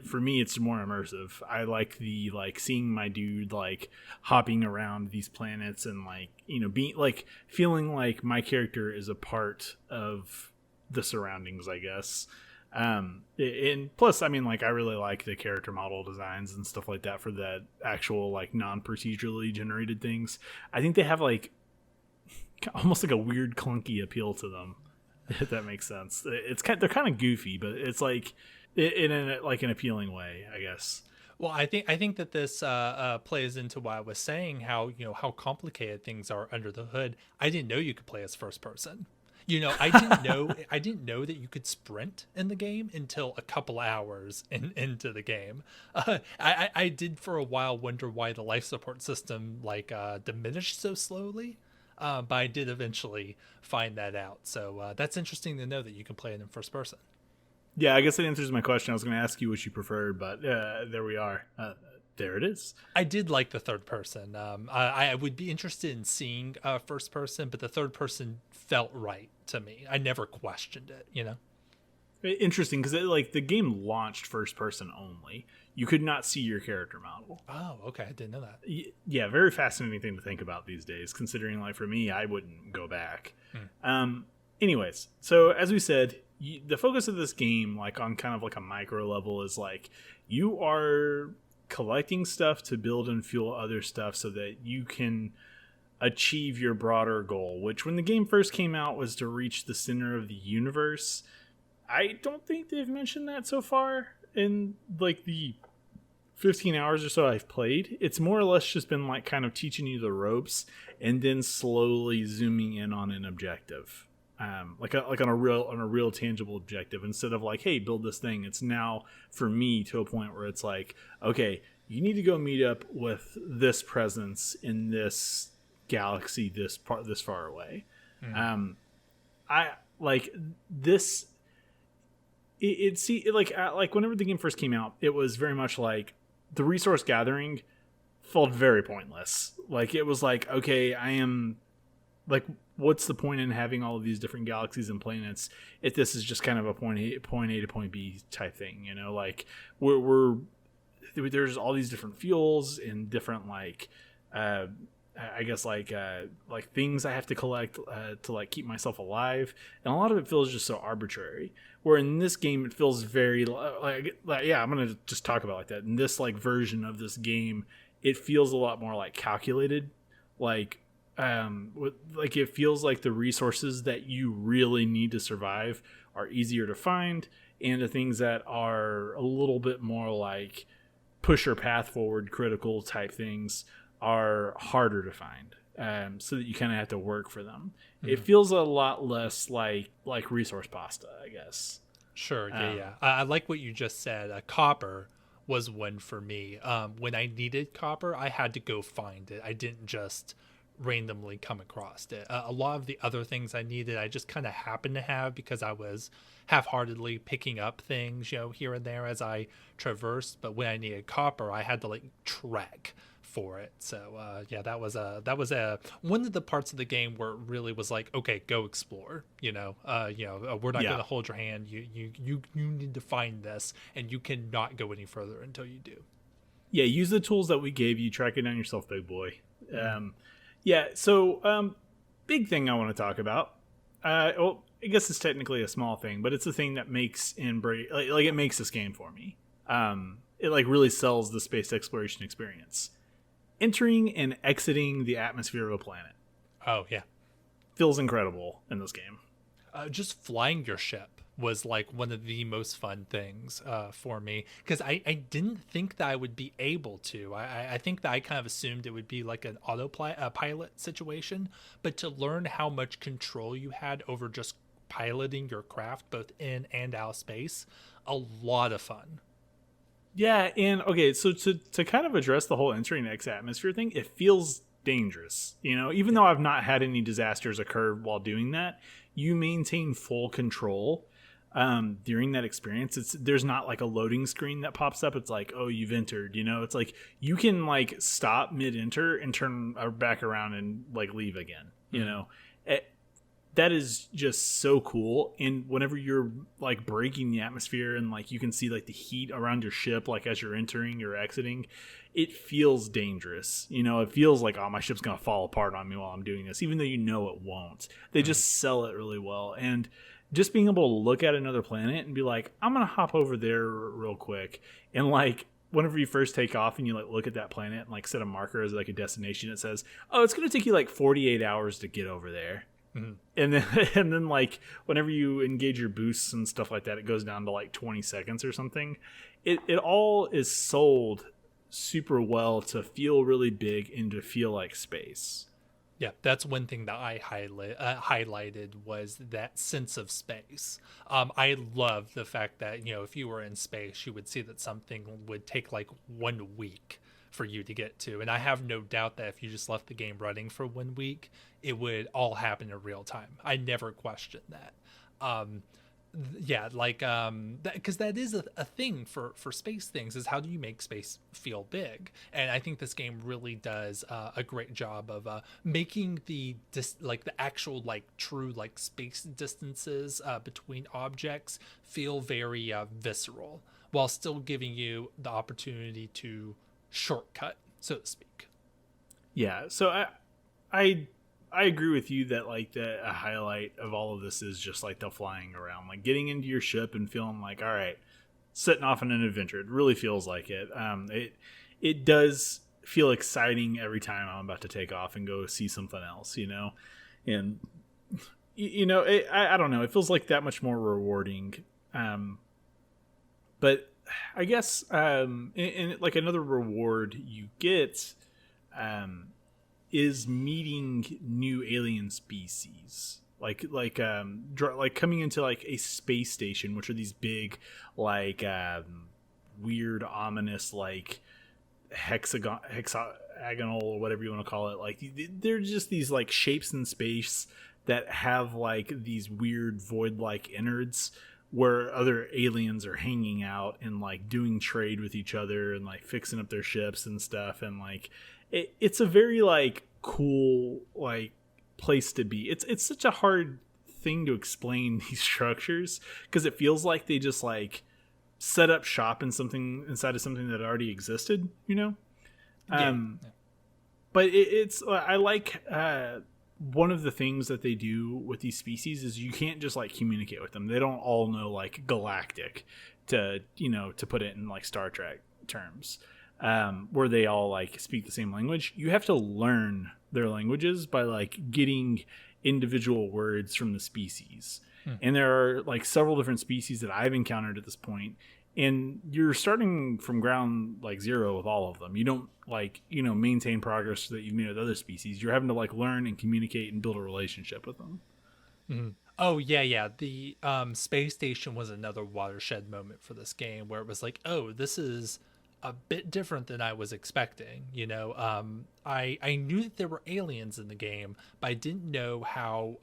for me it's more immersive. I like the like seeing my dude like hopping around these planets and like being like feeling like my character is a part of the surroundings, I guess. And plus, I mean, like I really like the character model designs and stuff like that for that actual like non-procedurally generated things. I think they have like almost like a weird clunky appeal to them, if that makes sense. They're kind of goofy, but it's like in an appealing way, I guess. Well, I think that this plays into what I was saying, how how complicated things are under the hood. I didn't know you could play as first person. I didn't know that you could sprint in the game until a couple hours into the game. I did for a while wonder why the life support system like diminished so slowly. But I did eventually find that out. So that's interesting to know that you can play it in first person. Yeah, I guess that answers my question. I was going to ask you what you preferred, but there we are. There it is. I did like the third person. I would be interested in seeing first person, but the third person felt right to me. I never questioned it, Interesting, because like the game launched first person only. You could not see your character model. Oh, okay. I didn't know that. Yeah, very fascinating thing to think about these days, considering like for me, I wouldn't go back. Anyways, so as we said, the focus of this game, like on kind of like a micro level, is like you are collecting stuff to build and fuel other stuff so that you can achieve your broader goal, which when the game first came out was to reach the center of the universe. I don't think they've mentioned that so far in like the 15 hours or so I've played. It's more or less just been like kind of teaching you the ropes and then slowly zooming in on an objective. Like on a real tangible objective, instead of like, hey, build this thing. It's now for me to a point where it's like, okay, you need to go meet up with this presence in this galaxy this far away. I like this. Like whenever the game first came out, it was very much like the resource gathering felt very pointless. Like it was like, okay, I am like, what's the point in having all of these different galaxies and planets if this is just kind of a point A to point B type thing? You know, like there's all these different fuels and different like I guess like things I have to collect to like keep myself alive, and a lot of it feels just so arbitrary. Where in this game it feels very like yeah, I'm gonna just talk about like that. In this like version of this game, it feels a lot more like calculated, like it feels like the resources that you really need to survive are easier to find, and the things that are a little bit more like push your path forward critical type things are harder to find, so that you kind of have to work for them. It feels a lot less like resource pasta, I guess. Sure. Yeah. I like what you just said. Copper was one for me. When I needed copper, I had to go find it. I didn't just randomly come across it. A lot of the other things I needed, I just kind of happened to have because I was half-heartedly picking up things, here and there as I traversed. But when I needed copper, I had to like trek for it. So yeah, that was one of the parts of the game where it really was like, okay, go explore. We're not going to hold your hand. You need to find this, and you cannot go any further until you do. Yeah, use the tools that we gave you. Track it down yourself, big boy. Yeah, so big thing I want to talk about. Well, I guess it's technically a small thing, but it's a thing that makes it makes this game for me. It like really sells the space exploration experience. Entering and exiting the atmosphere of a planet. Oh yeah, feels incredible in this game. Just flying your ship was like one of the most fun things for me, because I didn't think that I would be able to. I think that I kind of assumed it would be like an autopilot situation, but to learn how much control you had over just piloting your craft both in and out of space, a lot of fun. Yeah, and okay, so to kind of address the whole entering X atmosphere thing, it feels dangerous. Even though I've not had any disasters occur while doing that, you maintain full control during that experience. There's not like a loading screen that pops up. It's like, oh, you've entered. It's like you can like stop mid-enter and turn back around and like leave again. That is just so cool. And whenever you're like breaking the atmosphere and like you can see like the heat around your ship, like as you're entering or exiting, it feels dangerous. It feels like, oh, my ship's gonna fall apart on me while I'm doing this, even though it won't. They just sell it really well. And just being able to look at another planet and be like, I'm gonna hop over there real quick, and like whenever you first take off and you like look at that planet and like set a marker as like a destination, it says, oh, it's gonna take you like 48 hours to get over there. Mm-hmm. And then like whenever you engage your boosts and stuff like that, it goes down to like 20 seconds or something. It all is sold super well to feel really big and to feel like space. Yeah, that's one thing that I highlighted was that sense of space. I love the fact that, if you were in space, you would see that something would take like 1 week for you to get to. And I have no doubt that if you just left the game running for 1 week, it would all happen in real time. I never questioned that. Yeah, like because that is a thing for space things, is how do you make space feel big? And I think this game really does a great job of making the actual like true like space distances between objects feel very visceral, while still giving you the opportunity to shortcut, so to speak. Yeah, so I agree with you that like a highlight of all of this is just like the flying around, like getting into your ship and feeling like, all right, setting off on an adventure. It really feels like it. It does feel exciting every time I'm about to take off and go see something else, and I don't know, it feels like that much more rewarding. But I guess and like another reward you get is meeting new alien species, like coming into like a space station, which are these big like weird ominous like hexagonal or whatever you want to call it, like they're just these like shapes in space that have like these weird void like innards where other aliens are hanging out and like doing trade with each other and like fixing up their ships and stuff, and like it's a very like cool like place to be. It's such a hard thing to explain these structures because it feels like they just like set up shop in something inside of something that already existed, Yeah. But it's I like one of the things that they do with these species is you can't just like communicate with them. They don't all know like galactic to put it in like Star Trek terms, where they all like speak the same language. You have to learn their languages by like getting individual words from the species. And there are like several different species that I've encountered at this point, and you're starting from ground like zero with all of them. You don't like maintain progress that you've made with other species. You're having to like learn and communicate and build a relationship with them. Mm-hmm. Oh yeah. The space station was another watershed moment for this game, where it was like, oh, this is a bit different than I was expecting. I knew that there were aliens in the game, but I didn't know how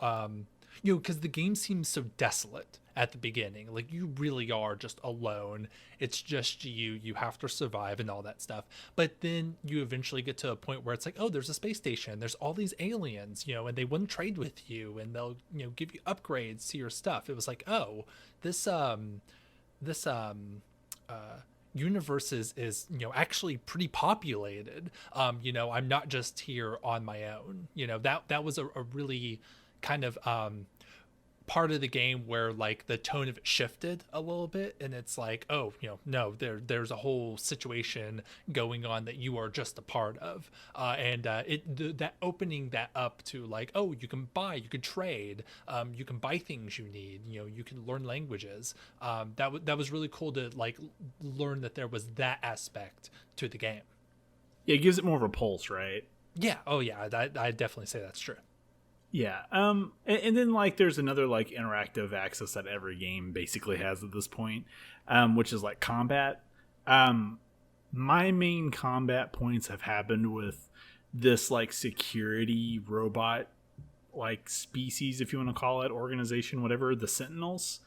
because the game seems so desolate at the beginning. Like, you really are just alone. It's just you have to survive and all that stuff. But then you eventually get to a point where it's like, oh, there's a space station, there's all these aliens, and they wouldn't trade with you, and they'll give you upgrades to your stuff. It was like, oh, this universe is actually pretty populated. I'm not just here on my own. That was a really kind of part of the game where like the tone of it shifted a little bit, and it's like, oh, no, there's a whole situation going on that you are just a part of, that opening that up to like, oh, you can trade, you can buy things you need, you can learn languages. That was really cool to like learn that there was that aspect to the game. Yeah, it gives it more of a pulse, right? Yeah. Oh yeah, I definitely say that's true. Yeah. And then like there's another like interactive access that every game basically has at this point, which is like combat. My main combat points have happened with this like security robot like species, if you want to call it, organization, whatever, the Sentinels.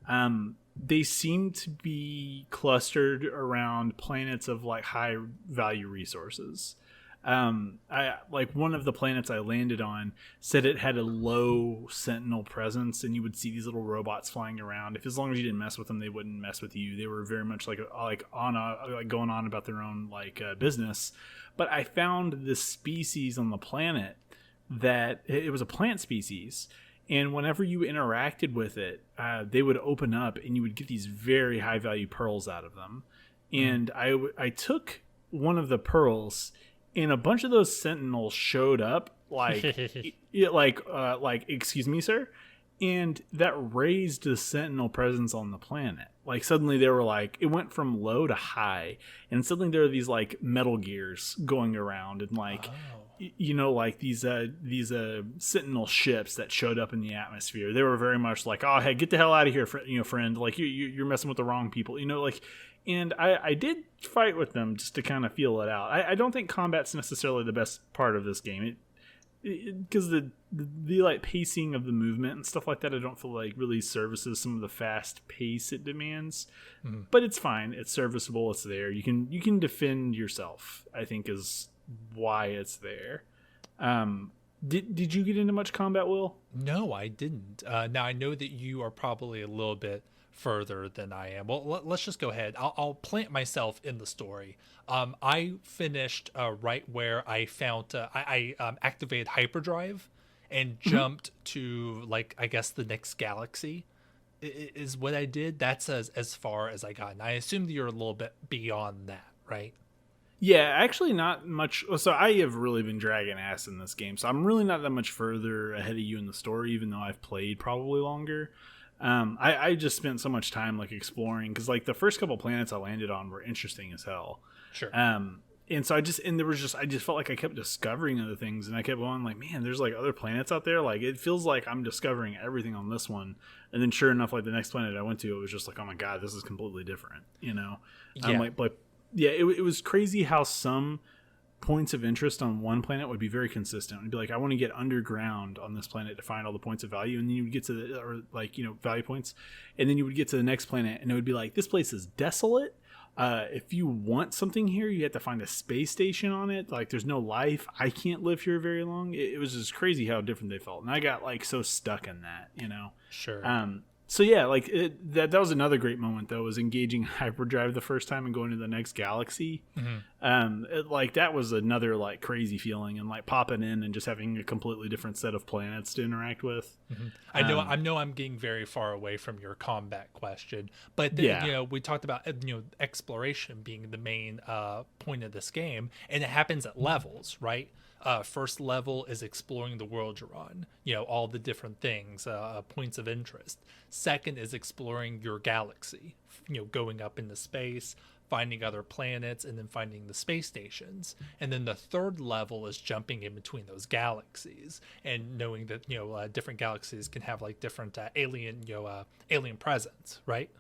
They seem to be clustered around planets of like high value resources. I like one of the planets I landed on said it had a low sentinel presence, and you would see these little robots flying around. If as long as you didn't mess with them, they wouldn't mess with you. They were very much like going on about their own like business. But I found this species on the planet that it was a plant species, and whenever you interacted with it, they would open up, and you would get these very high value pearls out of them. And I took one of the pearls, and a bunch of those sentinels showed up like excuse me, sir, and that raised the sentinel presence on the planet. Like suddenly they were like, it went from low to high, and suddenly there are these like metal gears going around, and like like these sentinel ships that showed up in the atmosphere. They were very much like, oh hey, get the hell out of here, friend, like you're messing with the wrong people, like. And I did fight with them just to kind of feel it out. I don't think combat's necessarily the best part of this game, because the like pacing of the movement and stuff like that, I don't feel like really services some of the fast pace it demands. But it's fine. It's serviceable. It's there. You can defend yourself, I think, is why it's there. Did you get into much combat, Will? No, I didn't. Now I know that you are probably a little bit further than I am. Well, let's just go ahead. I'll plant myself in the story. I finished right where I found I activated hyperdrive and jumped to like, I guess, the next galaxy is what I did. That's as far as I got, and I assume that you're a little bit beyond that, right? Yeah, actually not much. So I have really been dragging ass in this game. So I'm really not that much further ahead of you in the story, even though I've played probably longer. I just spent so much time like exploring because like the first couple planets I landed on were interesting as hell. Sure. And so I just felt like I kept discovering other things, and I kept going like, man, there's like other planets out there. Like it feels like I'm discovering everything on this one, and then sure enough, like the next planet I went to, it was just like, oh my god, this is completely different. You know, Yeah. yeah, it was crazy how some points of interest on one planet would be very consistent. It'd be like, I want to get underground on this planet to find all the points of value, and then you would get to the, or like, you know, value points, and then you would get to the next planet, and it would be like, this place is desolate. If you want something here, you have to find a space station on it. Like, there's no life. I can't live here very long. It was just crazy how different they felt, and I got like so stuck in that, you know. Sure. So yeah, like that was another great moment though, was engaging hyperdrive the first time and going to the next galaxy. Like that was another like crazy feeling, and like popping in and just having a completely different set of planets to interact with. I know I'm getting very far away from your combat question, but then, Yeah. you know, we talked about, you know, exploration being the main point of this game, and it happens at levels, right? First level is exploring the world you're on, you know, all the different things, points of interest. Second is exploring your galaxy, you know, going up into space, finding other planets, and then finding the space stations. And then the third level is jumping in between those galaxies and knowing that, you know, different galaxies can have like different alien presence, right?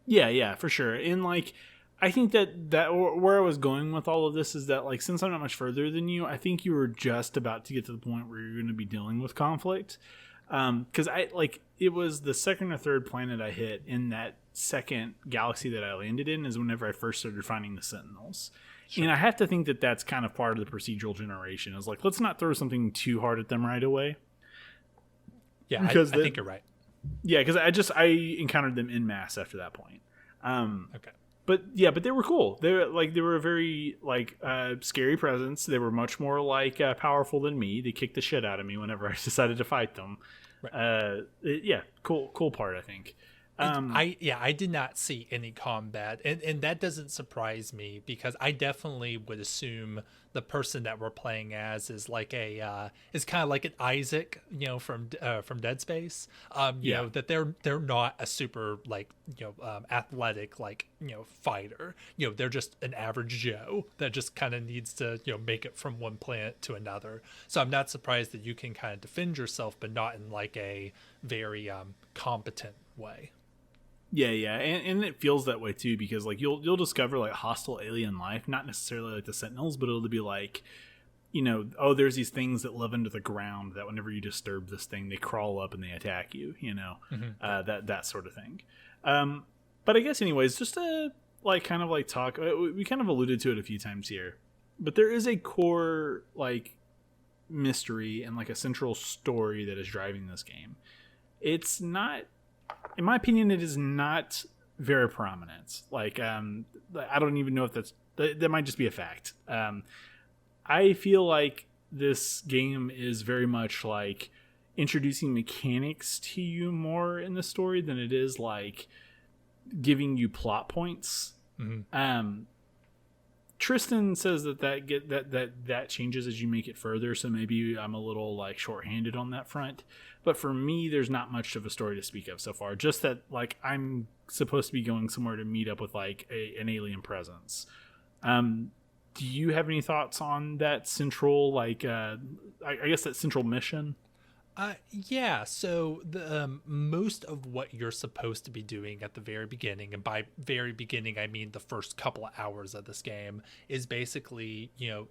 Yeah, for sure. And like, I think that where I was going with all of this is that like, since I'm not much further than you, I think you were just about to get to the point where you're going to be dealing with conflict. Because I like, it was the second or third planet I hit in that second galaxy that I landed in is whenever I first started finding the Sentinels. Sure. And I have to think that that's kind of part of the procedural generation. Is like, let's not throw something too hard at them right away. Yeah, I think you're right. Yeah, because I encountered them en masse after that point. Okay. But they were cool. They were a very like scary presence. They were much more like powerful than me. They kicked the shit out of me whenever I decided to fight them. Right. Cool part, I think. I did not see any combat, and that doesn't surprise me, because I definitely would assume the person that we're playing as is like is kind of like an Isaac, you know, from Dead Space. You know, that they're not a super like, you know, athletic, like, you know, fighter. You know, they're just an average Joe that just kind of needs to, you know, make it from one planet to another. So I'm not surprised that you can kind of defend yourself, but not in like a very competent way. Yeah, and it feels that way too, because like you'll discover like hostile alien life, not necessarily like the Sentinels, but it'll be like, you know, oh, there's these things that live under the ground that whenever you disturb this thing, they crawl up and they attack you, you know, that sort of thing. But I guess anyways, just to like kind of like talk, we kind of alluded to it a few times here, but there is a core like mystery and like a central story that is driving this game. It's not, in my opinion, it is not very prominent. Like, I don't even know if that might just be a fact. I feel like this game is very much like introducing mechanics to you more in the story than it is like giving you plot points. Tristan says that changes as you make it further, so maybe I'm a little like shorthanded on that front. But for me, there's not much of a story to speak of so far. Just that like I'm supposed to be going somewhere to meet up with like an alien presence. Do you have any thoughts on that central like I guess that central mission? Yeah, so the most of what you're supposed to be doing at the very beginning, and by very beginning I mean the first couple of hours of this game, is basically, you know,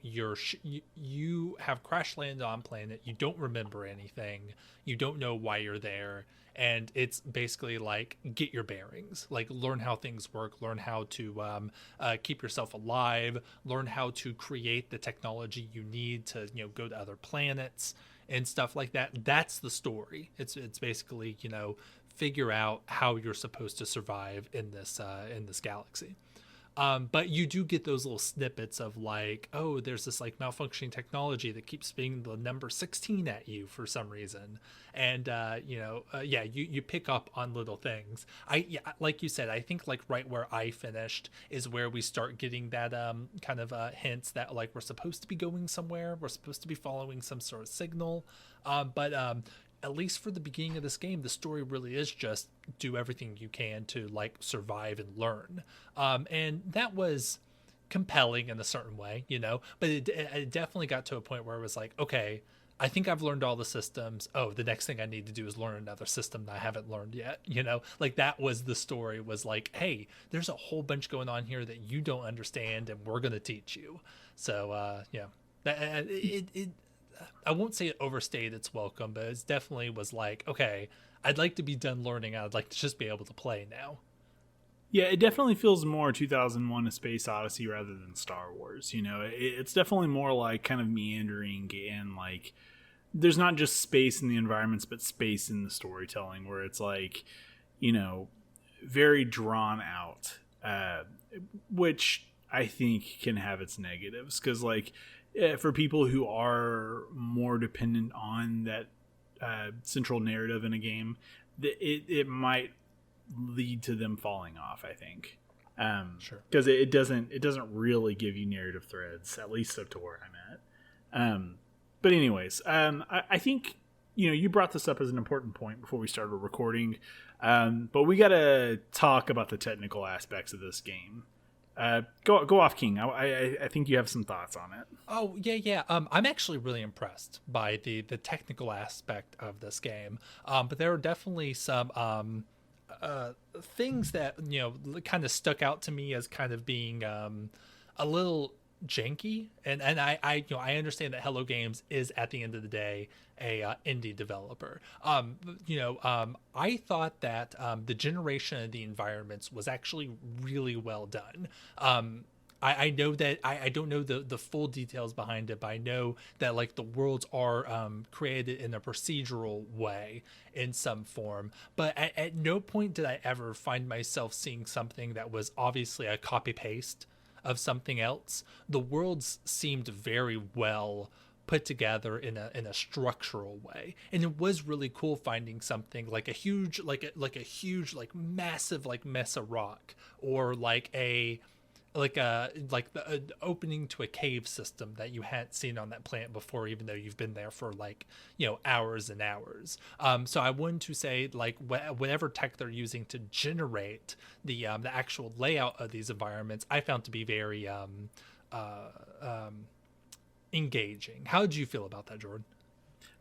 you have crash landed on planet, you don't remember anything, you don't know why you're there, and it's basically like get your bearings, like learn how things work, learn how to keep yourself alive, learn how to create the technology you need to, you know, go to other planets and stuff like that. That's the story. It's basically, you know, figure out how you're supposed to survive in this galaxy. But you do get those little snippets of like, oh, there's this like malfunctioning technology that keeps being the number 16 at you for some reason. And, yeah, you pick up on little things. Yeah, like you said, I think like right where I finished is where we start getting that kind of hints that like we're supposed to be going somewhere. We're supposed to be following some sort of signal. But at least for the beginning of this game, the story really is just do everything you can to like survive and learn. And that was compelling in a certain way, but it definitely got to a point where it was like, okay, I think I've learned all the systems. Oh, the next thing I need to do is learn another system that I haven't learned yet. Like that was the story, was like, hey, there's a whole bunch going on here that you don't understand and we're going to teach you. So, yeah, I won't say it overstayed its welcome, but it definitely was like, okay, I'd like to be done learning. I'd like to just be able to play now. Yeah, it definitely feels more 2001: A Space Odyssey rather than Star Wars. It's definitely more like kind of meandering, and like there's not just space in the environments, but space in the storytelling, where it's like, very drawn out, which I think can have its negatives, because like for people who are more dependent on that central narrative in a game, it might lead to them falling off, I think. Sure. Because it doesn't really give you narrative threads, at least up to where I'm at. But anyways, I think you brought this up as an important point before we started recording, but we gotta talk about the technical aspects of this game. Go off, King. I think you have some thoughts on it. Oh yeah. I'm actually really impressed by the technical aspect of this game. But there are definitely some things that kind of stuck out to me as kind of being a little janky, and I understand that Hello Games is at the end of the day a indie developer. I thought that the generation of the environments was actually really well done. I know that I don't know the full details behind it, but I know that like the worlds are created in a procedural way in some form. But at no point did I ever find myself seeing something that was obviously a copy paste of something else. The worlds seemed very well put together in a structural way, and it was really cool finding something like a huge like massive like mess of rock, or like the opening to a cave system that you hadn't seen on that planet before, even though you've been there for like hours and hours. So I wanted to say like whatever tech they're using to generate the actual layout of these environments, I found to be very engaging. How did you feel about that, Jordan?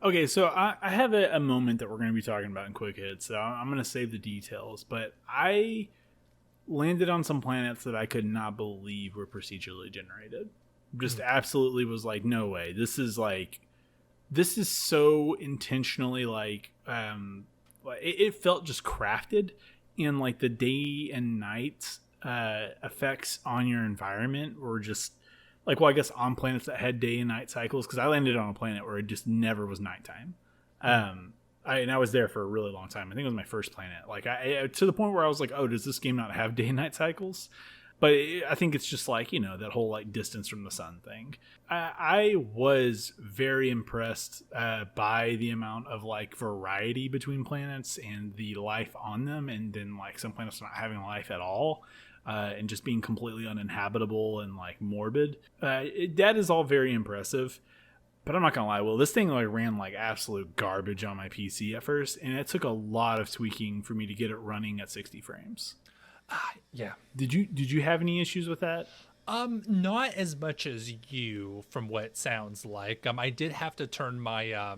Okay, so I have a moment that we're going to be talking about in quick hits, so I'm going to save the details, but I landed on some planets that I could not believe were procedurally generated. Just absolutely was like, no way. This is so intentionally like, it felt just crafted, and like the day and night effects on your environment were just like, well, I guess on planets that had day and night cycles, because I landed on a planet where it just never was nighttime. I was there for a really long time. I think it was my first planet. Like to the point where I was like, oh, does this game not have day and night cycles? But I think it's just like, that whole like distance from the sun thing. I was very impressed by the amount of like variety between planets and the life on them. And then like some planets not having life at all. And just being completely uninhabitable and like morbid. That is all very impressive. But I'm not gonna lie, this thing like ran like absolute garbage on my PC at first, and it took a lot of tweaking for me to get it running at 60 frames. Yeah. Did you have any issues with that? Not as much as you, from what it sounds like. I did have to turn my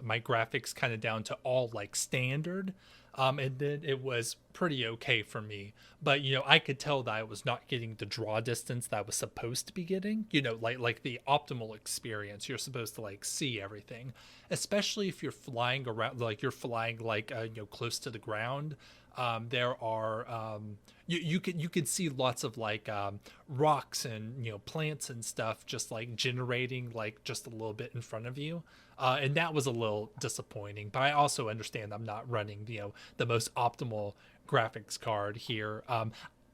my graphics kind of down to all like standard. And then it was pretty okay for me. But, I could tell that I was not getting the draw distance that I was supposed to be getting, like the optimal experience. You're supposed to like see everything, especially if you're flying around, like you're flying like, close to the ground. There are, you could see lots of like, rocks and, plants and stuff just like generating like just a little bit in front of you. And that was a little disappointing, but I also understand I'm not running, the most optimal graphics card here.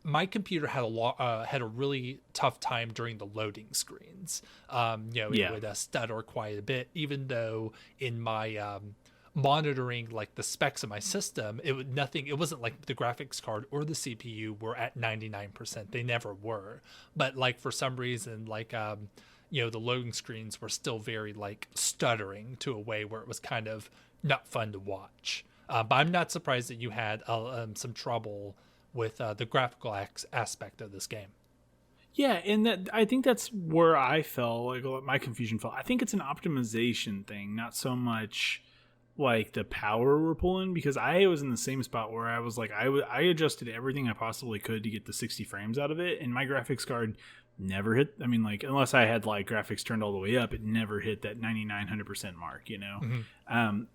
my computer had a really tough time during the loading screens. It would stutter quite a bit, even though in my monitoring like the specs of my system, it wasn't like the graphics card or the CPU were at 99%. They never were. But like for some reason, like the loading screens were still very like stuttering to a way where it was kind of not fun to watch. But I'm not surprised that you had some trouble with the graphical aspect of this game. Yeah, and that I think that's where I fell, like my confusion fell. I think it's an optimization thing, not so much like the power we're pulling, because I was in the same spot where I was like, I adjusted everything I possibly could to get the 60 frames out of it, and my graphics card never hit. I mean, like, unless I had like graphics turned all the way up, it never hit that 99-100% mark,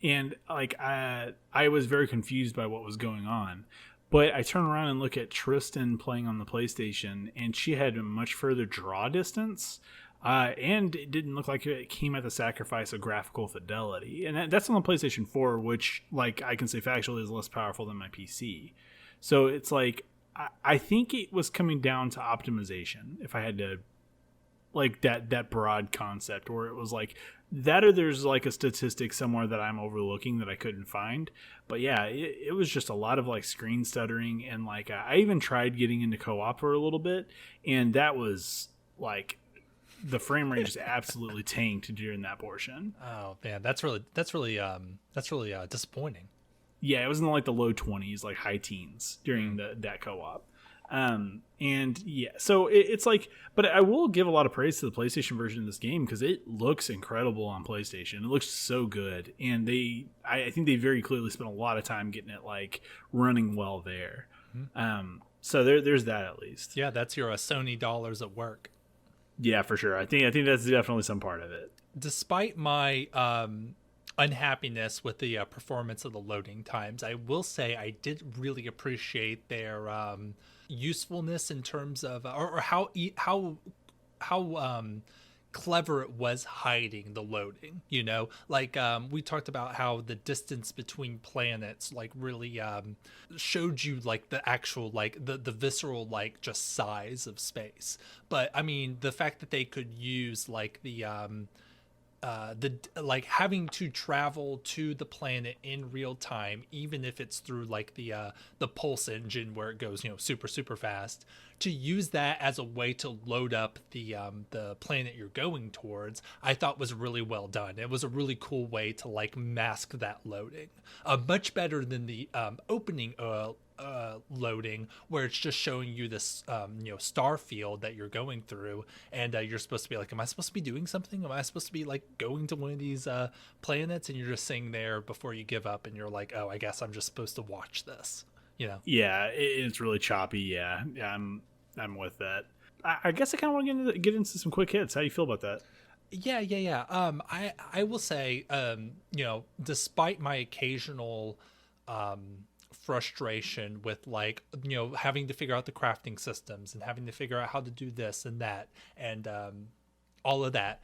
And like I was very confused by what was going on. But I turn around and look at Tristan playing on the PlayStation, and she had a much further draw distance, and it didn't look like it came at the sacrifice of graphical fidelity. And that's on the PlayStation 4, which, like, I can say factually is less powerful than my PC. So it's like, I think it was coming down to optimization, if I had to, like, that broad concept, where it was like that, or there's like a statistic somewhere that I'm overlooking that I couldn't find. But yeah, it was just a lot of like screen stuttering, and like I even tried getting into co-op for a little bit, and that was like the frame rate just absolutely tanked during that portion. Oh man, that's really disappointing. Yeah, it was in like the low 20s, like high teens during that co-op. And yeah, so it's like, but I will give a lot of praise to the PlayStation version of this game, because it looks incredible on PlayStation. It looks so good, and I think they very clearly spent a lot of time getting it like running well there. So there's that at least. Yeah, that's your Sony dollars at work. Yeah, for sure. I think that's definitely some part of it. Despite my unhappiness with the performance of the loading times, I will say I did really appreciate their usefulness in terms of or how clever it was hiding the loading. Like we talked about how the distance between planets like really showed you like the actual like the visceral like just size of space. But I mean, the fact that they could use like the like having to travel to the planet in real time, even if it's through like the pulse engine where it goes super super fast, to use that as a way to load up the planet you're going towards, I thought was really well done. It was a really cool way to like mask that loading, much better than the opening loading, where it's just showing you this star field that you're going through, and you're supposed to be like, am I supposed to be doing something? Am I supposed to be like going to one of these planets? And you're just sitting there before you give up, and you're like, oh, I guess I'm just supposed to watch this. Yeah, it's really choppy. Yeah, I'm with that. I guess I kind of want to get into some quick hits. How do you feel about that? Yeah. I will say, despite my occasional frustration with like having to figure out the crafting systems and having to figure out how to do this and that and all of that,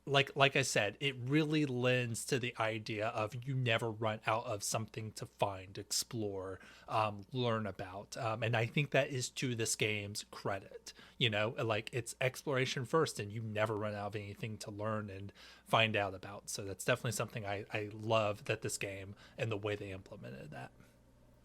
like I said, it really lends to the idea of you never run out of something to find, explore, learn about, and I think that is to this game's credit. Like it's exploration first, and you never run out of anything to learn and find out about. So that's definitely something I love, that this game and the way they implemented that.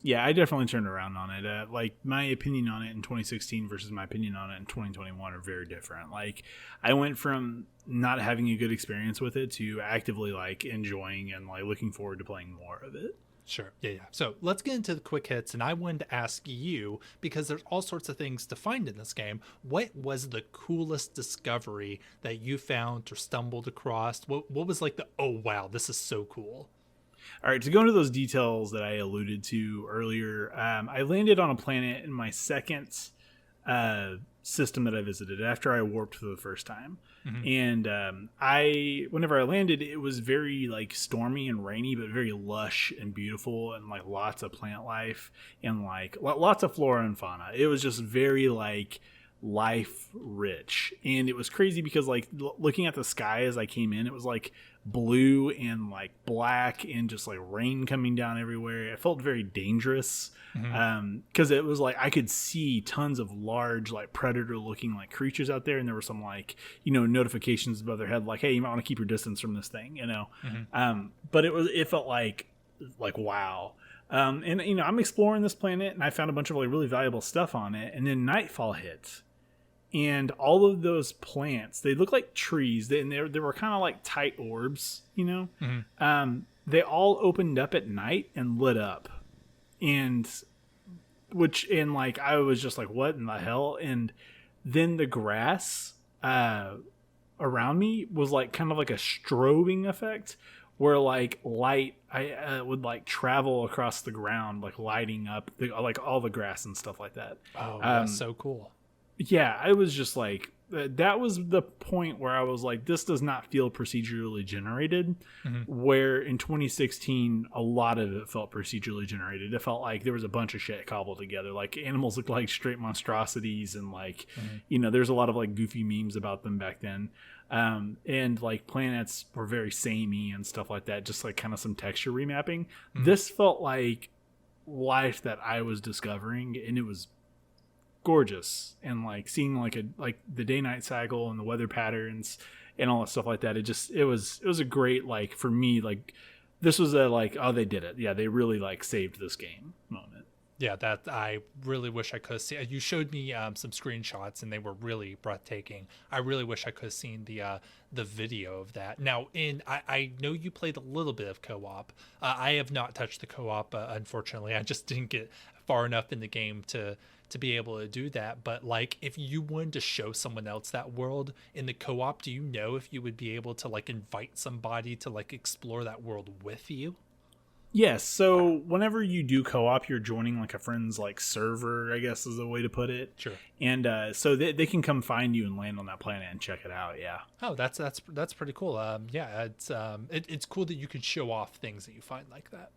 Yeah, I definitely turned around on it. Like, my opinion on it in 2016 versus my opinion on it in 2021 are very different. Like, I went from not having a good experience with it to actively, like, enjoying and, like, looking forward to playing more of it. Sure. Yeah. So let's get into the quick hits. And I wanted to ask you, because there's all sorts of things to find in this game, what was the coolest discovery that you found or stumbled across? What was like oh, wow, this is so cool? All right, to go into those details that I alluded to earlier, I landed on a planet in my second system that I visited after I warped for the first time. And whenever I landed, it was very like stormy and rainy, but very lush and beautiful, and like lots of plant life and like lots of flora and fauna. It was just very like life rich. And it was crazy because like looking at the sky as I came in, it was like blue and like black and just like rain coming down everywhere. It felt very dangerous because it was like I could see tons of large like predator looking like creatures out there, and there were some like, you know, notifications above their head like, hey, you might want to keep your distance from this thing, you know. But it felt like wow. And you know, I'm exploring this planet and I found a bunch of like really valuable stuff on it, and then nightfall hit. And all of those plants, they look like trees. They were kind of like tight orbs, you know. They all opened up at night and lit up, and like I was just like, what in the hell? And then the grass around me was like kind of like a strobing effect, where like light would like travel across the ground, like lighting up like all the grass and stuff like that. Oh, that's so cool. Yeah, I was just like, that was the point where I was like, this does not feel procedurally generated. Where in 2016, a lot of it felt procedurally generated. It felt like there was a bunch of shit cobbled together. Like animals looked like straight monstrosities, and like, you know, there's a lot of like goofy memes about them back then. And like planets were very samey and stuff like that. Just like kind of some texture remapping. This felt like life that I was discovering, and it was gorgeous. And like seeing like the day night cycle and the weather patterns and all that stuff like that, it was a great, like, for me, like this was a like, oh, they did it, yeah, they really like saved this game moment. Yeah, that I really wish I could have seen. You showed me some screenshots and they were really breathtaking. I really wish I could have seen the video of that. Now, I know you played a little bit of co-op. I have not touched the co-op, unfortunately. I just didn't get far enough in the game to be able to do that. But like, if you wanted to show someone else that world in the co-op, do you know if you would be able to like invite somebody to like explore that world with you? Yes, so whenever you do co-op, you're joining like a friend's like server, I guess is the way to put it. Sure. And so they can come find you and land on that planet and check it out. Yeah. Oh, that's pretty cool. Yeah, it's cool that you can show off things that you find like that.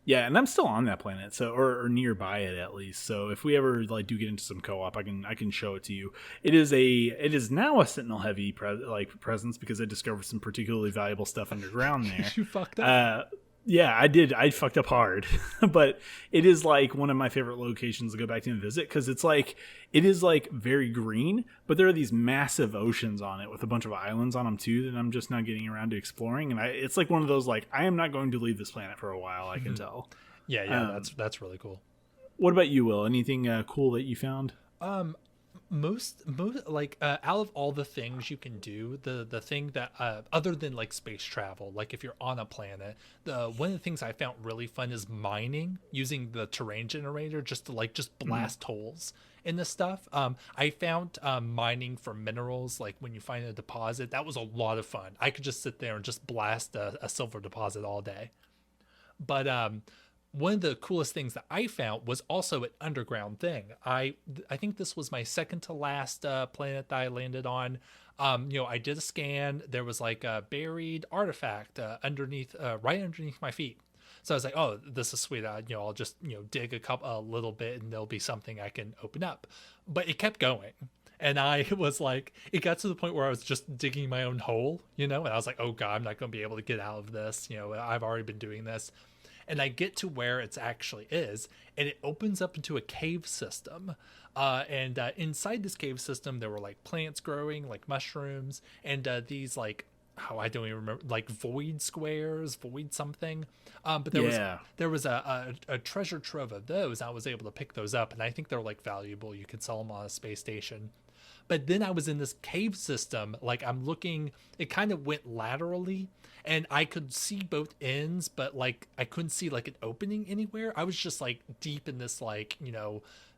Yeah, and I'm still on that planet, so or nearby it at least. So if we ever like do get into some co-op, I can show it to you. It is now a Sentinel heavy presence because I discovered some particularly valuable stuff underground there. You fucked up. Yeah, I did. I fucked up hard, but it is like one of my favorite locations to go back to and visit, because it is like very green, but there are these massive oceans on it with a bunch of islands on them too that I'm just not getting around to exploring. And it's like one of those, like, I am not going to leave this planet for a while. I can tell. Yeah, that's really cool. What about you, Will? Anything cool that you found? Most like out of all the things you can do, the thing that other than like space travel, like if you're on a planet, one of the things I found really fun is mining using the terrain generator just to just blast holes in this stuff. I found mining for minerals, like when you find a deposit, that was a lot of fun. I could just sit there and just blast a silver deposit all day. But one of the coolest things that I found was also an underground thing. I think this was my second to last planet that I landed on. I did a scan. There was like a buried artifact right underneath my feet. So I was like, oh, this is sweet. I'll just dig a little bit and there'll be something I can open up. But it kept going. And I was like, it got to the point where I was just digging my own hole, and I was like, oh God, I'm not going to be able to get out of this. I've already been doing this. And I get to where it actually is, and it opens up into a cave system. And inside this cave system, there were like plants growing, like mushrooms, and these like, I don't even remember, like void squares, void something. But there was a treasure trove of those. I was able to pick those up, and I think they're like valuable. You could sell them on a space station. But then I was in this cave system, like I'm looking, it kind of went laterally, and I could see both ends, but like I couldn't see like an opening anywhere. I was just like deep in this like,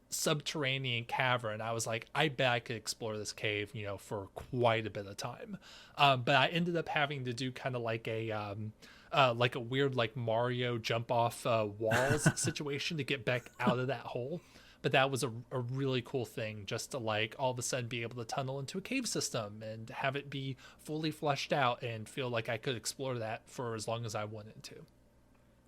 subterranean cavern. I was like, I bet I could explore this cave, for quite a bit of time. But I ended up having to do kind of like a weird like Mario jump off walls situation to get back out of that hole. But that was a really cool thing, just to like all of a sudden be able to tunnel into a cave system and have it be fully fleshed out and feel like I could explore that for as long as I wanted to.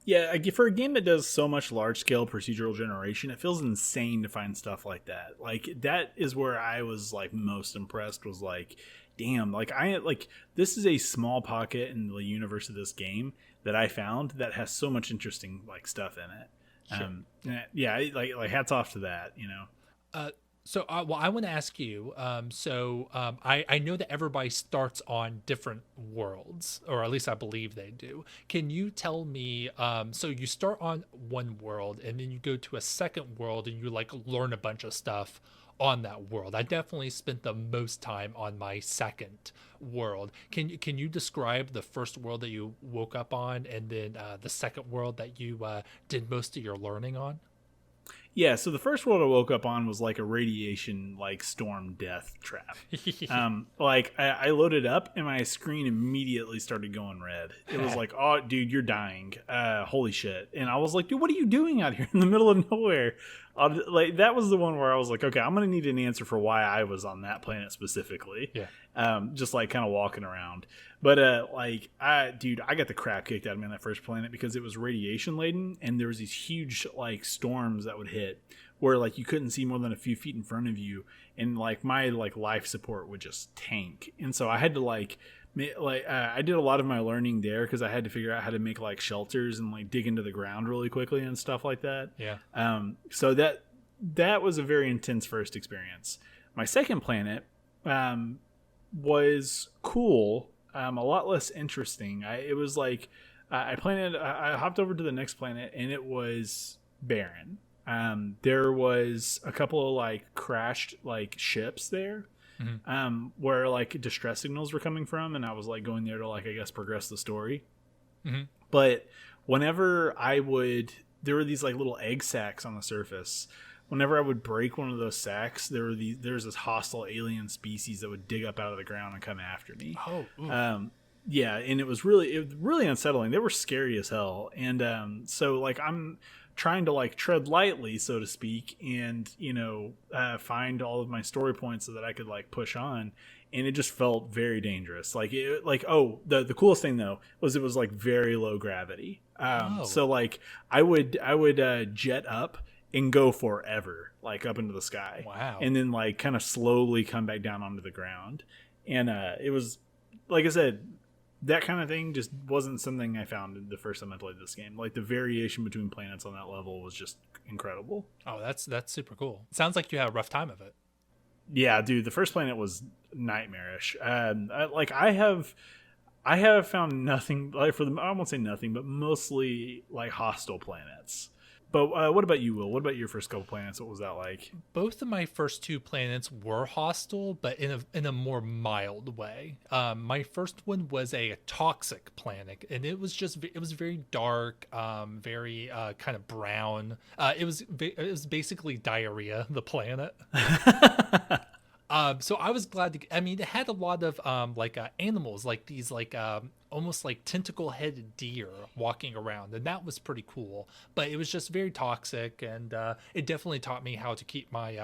Yeah, like, for a game that does so much large scale procedural generation, it feels insane to find stuff like that. Like that is where I was like most impressed. Was like, damn, like this is a small pocket in the universe of this game that I found that has so much interesting like stuff in it. Sure. Yeah, like hats off to that. Uh, well, I want to ask you. I know that everybody starts on different worlds, or at least I believe they do. Can you tell me? So you start on one world, and then you go to a second world, and you like learn a bunch of stuff on that world. I definitely spent the most time on my second world. Can you describe the first world that you woke up on, and then the second world that you did most of your learning on? Yeah, so the first world I woke up on was like a radiation like storm death trap. Like I loaded up and my screen immediately started going red. It was like, oh, dude, you're dying. Holy shit! And I was like, dude, what are you doing out here in the middle of nowhere? Like that was the one where I was like, okay, I'm gonna need an answer for why I was on that planet specifically. Yeah. Just like kind of walking around. But I got the crap kicked out of me on that first planet because it was radiation laden, and there was these huge like storms that would hit where like you couldn't see more than a few feet in front of you, and like my like life support would just tank, and so I had to I did a lot of my learning there because I had to figure out how to make like shelters and like dig into the ground really quickly and stuff like that. Yeah. So that was a very intense first experience. My second planet was cool, a lot less interesting. It was like I hopped over to the next planet and it was barren. There was a couple of like crashed like ships there, where like distress signals were coming from, and I was like going there to like I guess progress the story. But whenever there were these like little egg sacs on the surface. Whenever I would break one of those sacks, there's this hostile alien species that would dig up out of the ground and come after me. Oh, yeah, and it was really unsettling. They were scary as hell, and so like I'm trying to like tread lightly, so to speak, and find all of my story points so that I could like push on. And it just felt very dangerous. The coolest thing though was it was like very low gravity. So like I would jet up and go forever, like up into the sky. Wow. And then like kind of slowly come back down onto the ground. And it was, like I said, that kind of thing just wasn't something I found the first time I played this game. Like the variation between planets on that level was just incredible. Oh, that's super cool. Sounds like you had a rough time of it. Yeah, dude, the first planet was nightmarish. I have found nothing like I won't say nothing, but mostly like hostile planets. But what about you, Will? What about your first couple planets? What was that like? Both of my first two planets were hostile, but in a more mild way. My first one was a toxic planet, and it was very dark, very kind of brown. It was basically diarrhea, the planet. So I was glad to. I mean, it had a lot of animals, like these almost like tentacle-headed deer walking around, and that was pretty cool. But it was just very toxic, and it definitely taught me how to keep my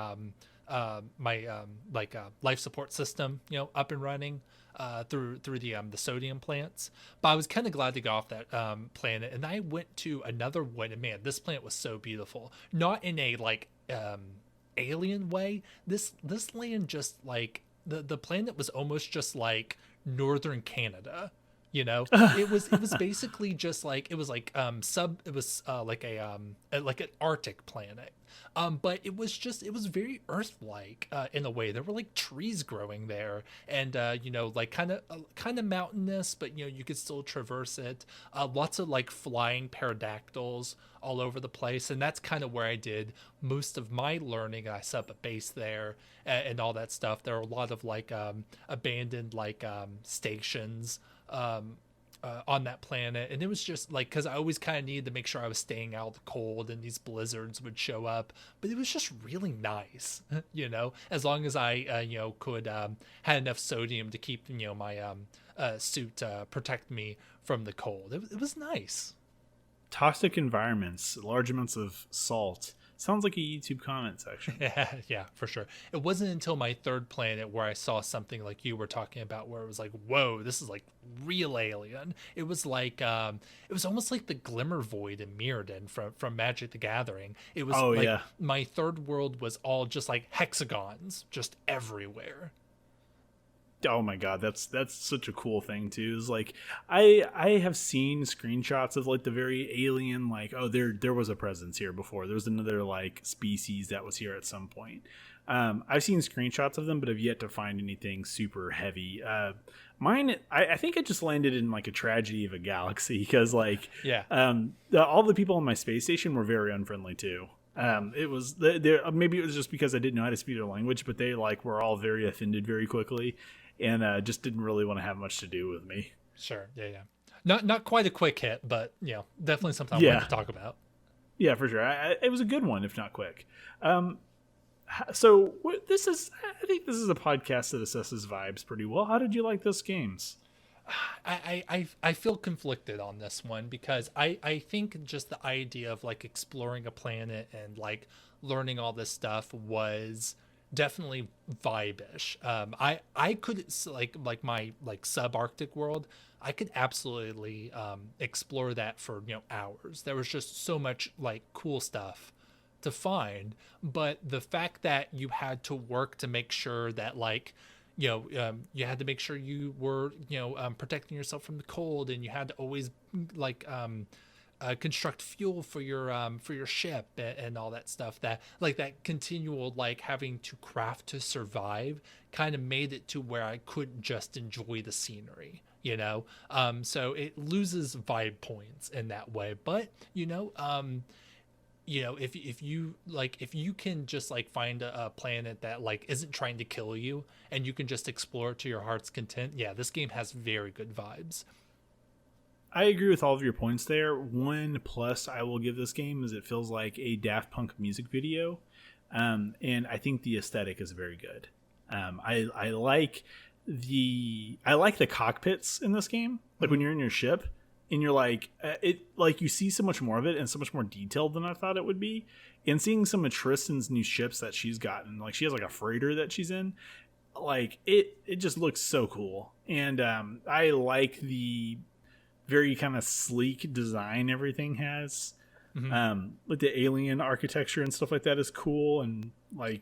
life support system, up and running through the sodium plants. But I was kind of glad to get off that planet, and I went to another one. And man, this planet was so beautiful. Not in a alien way. This land just like the planet was almost just like northern Canada. It was basically just like it was like like an Arctic planet. But it was very Earth-like in a way. There were like trees growing there, and like kind of mountainous, but you could still traverse it. Lots of like flying pterodactyls all over the place, and that's kind of where I did most of my learning. I set up a base there and all that stuff. There are a lot of like abandoned like stations on that planet, and it was just like because I always kind of needed to make sure I was staying out of the cold, and these blizzards would show up, but it was just really nice. As long as I could had enough sodium to keep my suit protect me from the cold. It was nice. Toxic environments, large amounts of salt, Sounds like a YouTube comment section. Yeah, for sure. It wasn't until my third planet where I saw something like you were talking about, where it was like, whoa, this is like real alien. It was like, it was almost like the Glimmer Void in Mirrodin from Magic the Gathering. It was my third world was all just like hexagons, just everywhere. Oh my god, that's such a cool thing too. Is like I have seen screenshots of like the very alien, like, oh, there was a presence here before. There was another like species that was here at some point. I've seen screenshots of them, but have yet to find anything super heavy. Mine, I think it just landed in like a tragedy of a galaxy because like all the people on my space station were very unfriendly too. It was maybe it was just because I didn't know how to speak their language, but they like were all very offended very quickly. And just didn't really want to have much to do with me. Sure, yeah. Not quite a quick hit, but definitely something I wanted to talk about. Yeah, for sure. It was a good one, if not quick. So I think this is a podcast that assesses vibes pretty well. How did you like those games? I feel conflicted on this one because I think just the idea of like exploring a planet and like learning all this stuff was definitely vibe-ish. I could like my like subarctic world, I could absolutely explore that for hours. There was just so much like cool stuff to find, but the fact that you had to work to make sure that like you had to make sure you were protecting yourself from the cold, and you had to always like construct fuel for your ship and all that stuff, that like that continual like having to craft to survive kind of made it to where I couldn't just enjoy the scenery, so it loses vibe points in that way. But if you can just like find a planet that like isn't trying to kill you and you can just explore it to your heart's content, this game has very good vibes. I agree with all of your points there. One plus I will give this game is it feels like a Daft Punk music video, and I think the aesthetic is very good. I like the cockpits in this game. Like when you're in your ship and you're like you see so much more of it and so much more detailed than I thought it would be. And seeing some of Tristan's new ships that she's gotten, like she has like a freighter that she's in, like it just looks so cool. And I like the very kind of sleek design everything has. Like the alien architecture and stuff like that is cool, and like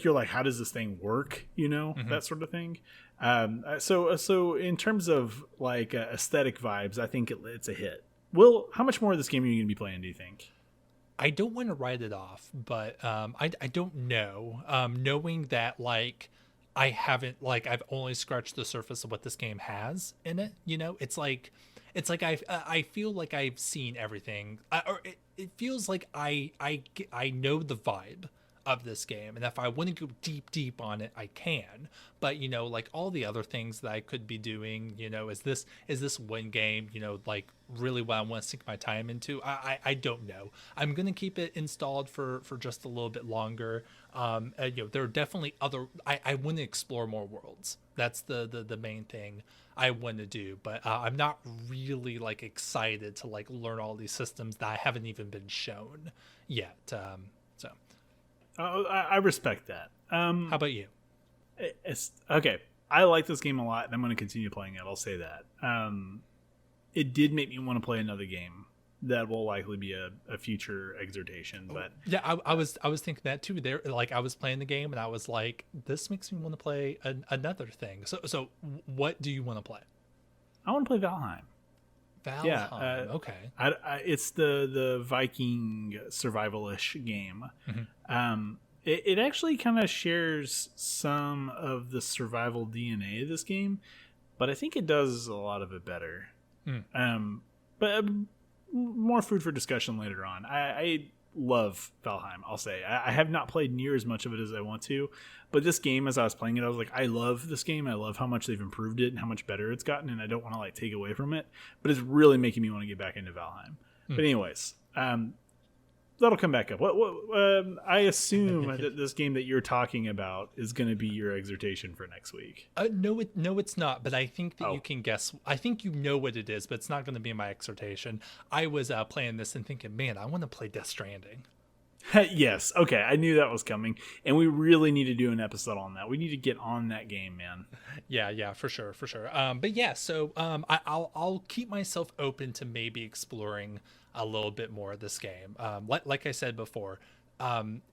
you're like, how does this thing work, that sort of thing. So in terms of like aesthetic vibes, I think it's a hit. Will, how much more of this game are you gonna be playing, do you think? I don't want to write it off, but I don't know, knowing that like I haven't, like, I've only scratched the surface of what this game has in it. It's like I feel like I've seen everything, or it feels like I know the vibe of this game, and if I want to go deep on it, I can. But like all the other things that I could be doing, is this one game, like really what I want to sink my time into? I don't know. I'm gonna keep it installed for just a little bit longer. There are definitely other. I want to explore more worlds. That's the main thing I want to do. But I'm not really like excited to like learn all these systems that I haven't even been shown yet. So. I respect that. How about you? It's okay. I like this game a lot, and I'm going to continue playing it. I'll say that. It did make me want to play another game that will likely be a future exhortation. But yeah, I was thinking that too. There, like I was playing the game, and I was like, this makes me want to play another thing. So what do you want to play? I want to play Valheim. Valheim, okay. It's the Viking survival-ish game. It actually kind of shares some of the survival DNA of this game, but I think it does a lot of it better. But more food for discussion later on. I love Valheim, I'll say. I have not played near as much of it as I want to, but this game, as I was playing it, I was like, I love this game. I love how much they've improved it and how much better it's gotten, and I don't want to like take away from it, but it's really making me want to get back into Valheim. But anyways, that'll come back up. I assume that this game that you're talking about is going to be your exhortation for next week. No, it's not. But I think that you can guess. I think you know what it is, but it's not going to be my exhortation. I was playing this and thinking, man, I want to play Death Stranding. Yes. Okay. I knew that was coming, and we really need to do an episode on that. We need to get on that game, man. Yeah, for sure, for sure. But yeah, so I'll keep myself open to maybe exploring a little bit more of this game. Like I said before,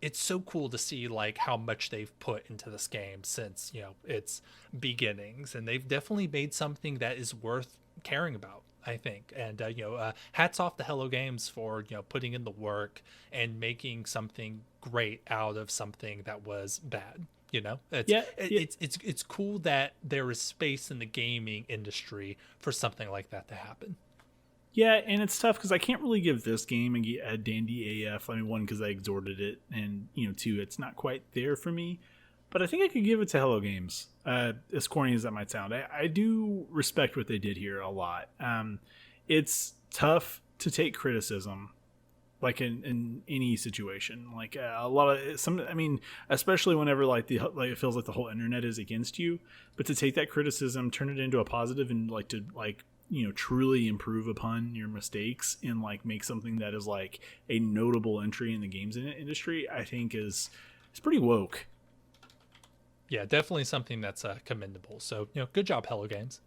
it's so cool to see like how much they've put into this game since its beginnings, and they've definitely made something that is worth caring about, I think. And hats off to Hello Games for putting in the work and making something great out of something that was bad. It's cool that there is space in the gaming industry for something like that to happen. Yeah, and it's tough because I can't really give this game a Dandy AF. I mean, one, because I exhorted it, and two, it's not quite there for me. But I think I could give it to Hello Games. As corny as that might sound, I do respect what they did here a lot. It's tough to take criticism, like in any situation. Like a lot of some, I mean, especially whenever it feels like the whole internet is against you. But to take that criticism, turn it into a positive, and truly improve upon your mistakes and like make something that is like a notable entry in the games industry, I think is pretty woke. Yeah, definitely something that's commendable. So, good job, Hello Games.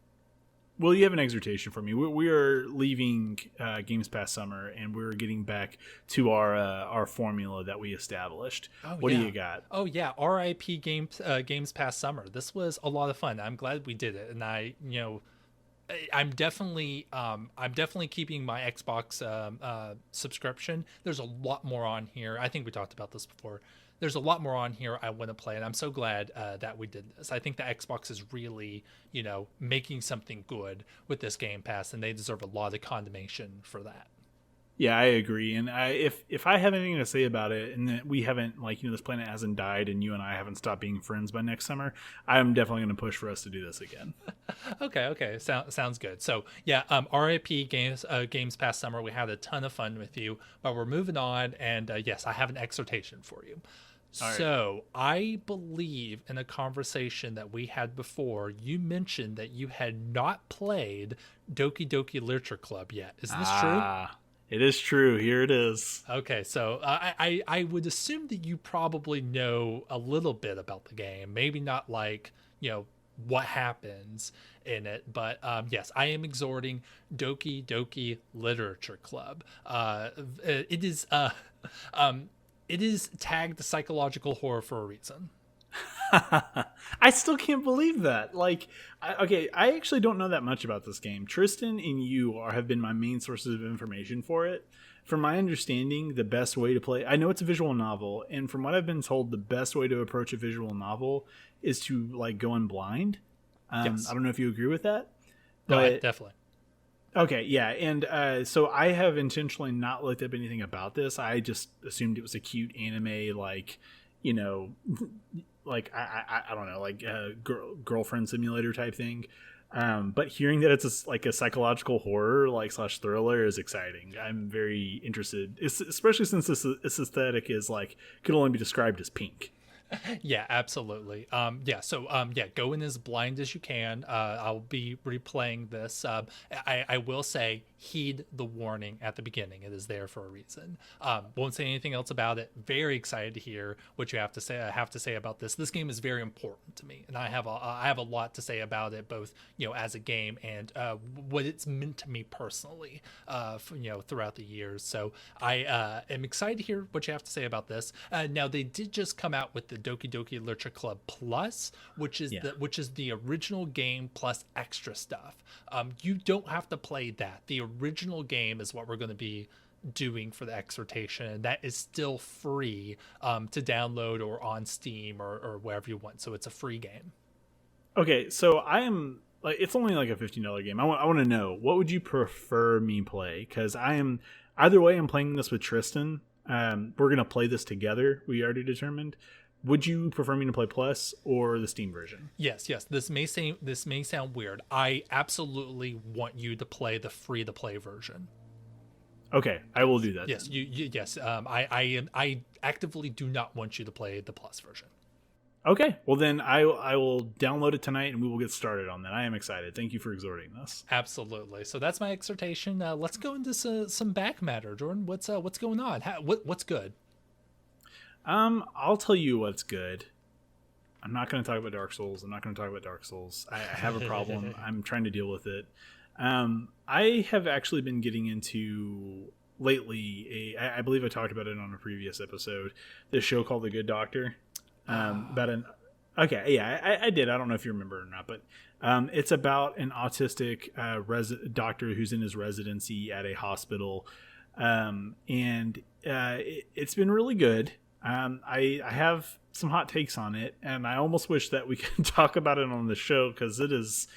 Well, you have an exhortation for me. We are leaving Games Past Summer, and we're getting back to our formula that we established. What do you got? Oh yeah, RIP Games Past Summer. This was a lot of fun. I'm glad we did it, and I'm definitely keeping my Xbox subscription. There's a lot more on here. I think we talked about this before. There's a lot more on here I want to play, and I'm so glad that we did this. I think the Xbox is really, making something good with this Game Pass, and they deserve a lot of condemnation for that. Yeah, I agree. And if I have anything to say about it, and that we haven't, this planet hasn't died, and you and I haven't stopped being friends by next summer, I'm definitely going to push for us to do this again. Okay. Sounds good. So yeah, RIP Games Past Summer. We had a ton of fun with you, but we're moving on. And yes, I have an exhortation for you. So I believe in a conversation that we had before, you mentioned that you had not played Doki Doki Literature Club yet. Is this true? It is true. Here it is. Okay, so I would assume that you probably know a little bit about the game. Maybe not what happens in it, but yes, I am exhorting Doki Doki Literature Club. It is tagged psychological horror for a reason. I still can't believe that. I actually don't know that much about this game. Tristan and you have been my main sources of information for it. From my understanding, the best way to play, I know it's a visual novel, and from what I've been told, the best way to approach a visual novel is to go in blind. Yes. I don't know if you agree with that. No, definitely. Okay, yeah, and so I have intentionally not looked up anything about this. I just assumed it was a cute anime, I don't know, girlfriend simulator type thing. But hearing that it's a psychological horror / thriller is exciting. I'm very interested, especially since this aesthetic is could only be described as pink. Yeah, absolutely. Go in as blind as you can. I'll be replaying this. I will say, heed the warning at the beginning. It is there for a reason. Won't say anything else about it. Very excited to hear what you have to say about this. This game is very important to me, and I have a lot to say about it, both as a game and what it's meant to me personally. Throughout the years. So I am excited to hear what you have to say about this. Now they did just come out with the Doki Doki Literature Club Plus, which is the original game plus extra stuff. You don't have to play that. The original game is what we're going to be doing for the exhortation, and that is still free to download or on Steam or wherever you want. So it's a free game. Okay, so I am it's only a $15 game. I want to know, what would you prefer me play? Because either way, I'm playing this with Tristan. We're gonna play this together. We already determined. Would you prefer me to play Plus or the Steam version? Yes. This may sound weird. I absolutely want you to play the free-to-play version. Okay, I will do that. Yes, yes. I actively do not want you to play the Plus version. Okay, well then I will download it tonight and we will get started on that. I am excited. Thank you for exhorting this. Absolutely. So that's my exhortation. Let's go into some back matter, Jordan. What's going on? What's good? I'll tell you what's good. I'm not going to talk about Dark Souls. I have a problem. I'm trying to deal with it. I have actually been getting into lately. I believe I talked about it on a previous episode. This show called The Good Doctor. About an. Okay, yeah, I did. I don't know if you remember or not, but it's about an autistic doctor who's in his residency at a hospital, and it's been really good. I have some hot takes on it, and I almost wish that we could talk about it on the show because it is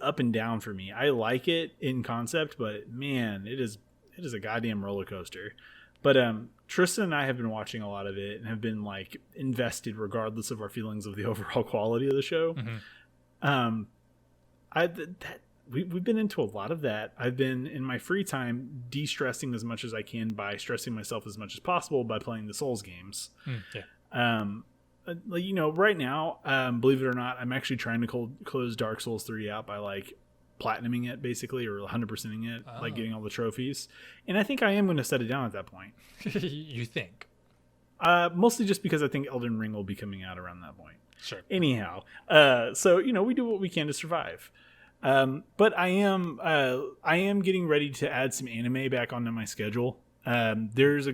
up and down for me. I like it in concept, but man, it is a goddamn roller coaster. But Tristan and I have been watching a lot of it and have been like invested regardless of our feelings of the overall quality of the show. Mm-hmm. We've been into a lot of that. I've been in my free time de-stressing as much as I can by stressing myself as much as possible by playing the Souls games. Right now, believe it or not, I'm actually trying to close Dark Souls 3 out by like platinuming it basically, or 100%ing it, like getting all the trophies. And I think I am going to set it down at that point. You think? Mostly just because I think Elden Ring will be coming out around that point. Sure. Anyhow, so we do what we can to survive. But I am getting ready to add some anime back onto my schedule. There's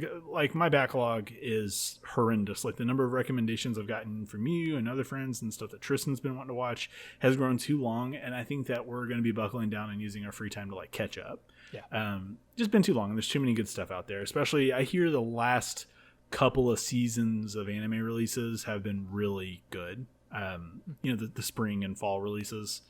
my backlog is horrendous. Like the number of recommendations I've gotten from you and other friends and stuff that Tristan's been wanting to watch has grown too long. And I think that we're going to be buckling down and using our free time to like catch up. Yeah. Just been too long. And there's too many good stuff out there, especially I hear the last couple of seasons of anime releases have been really good. The spring and fall releases.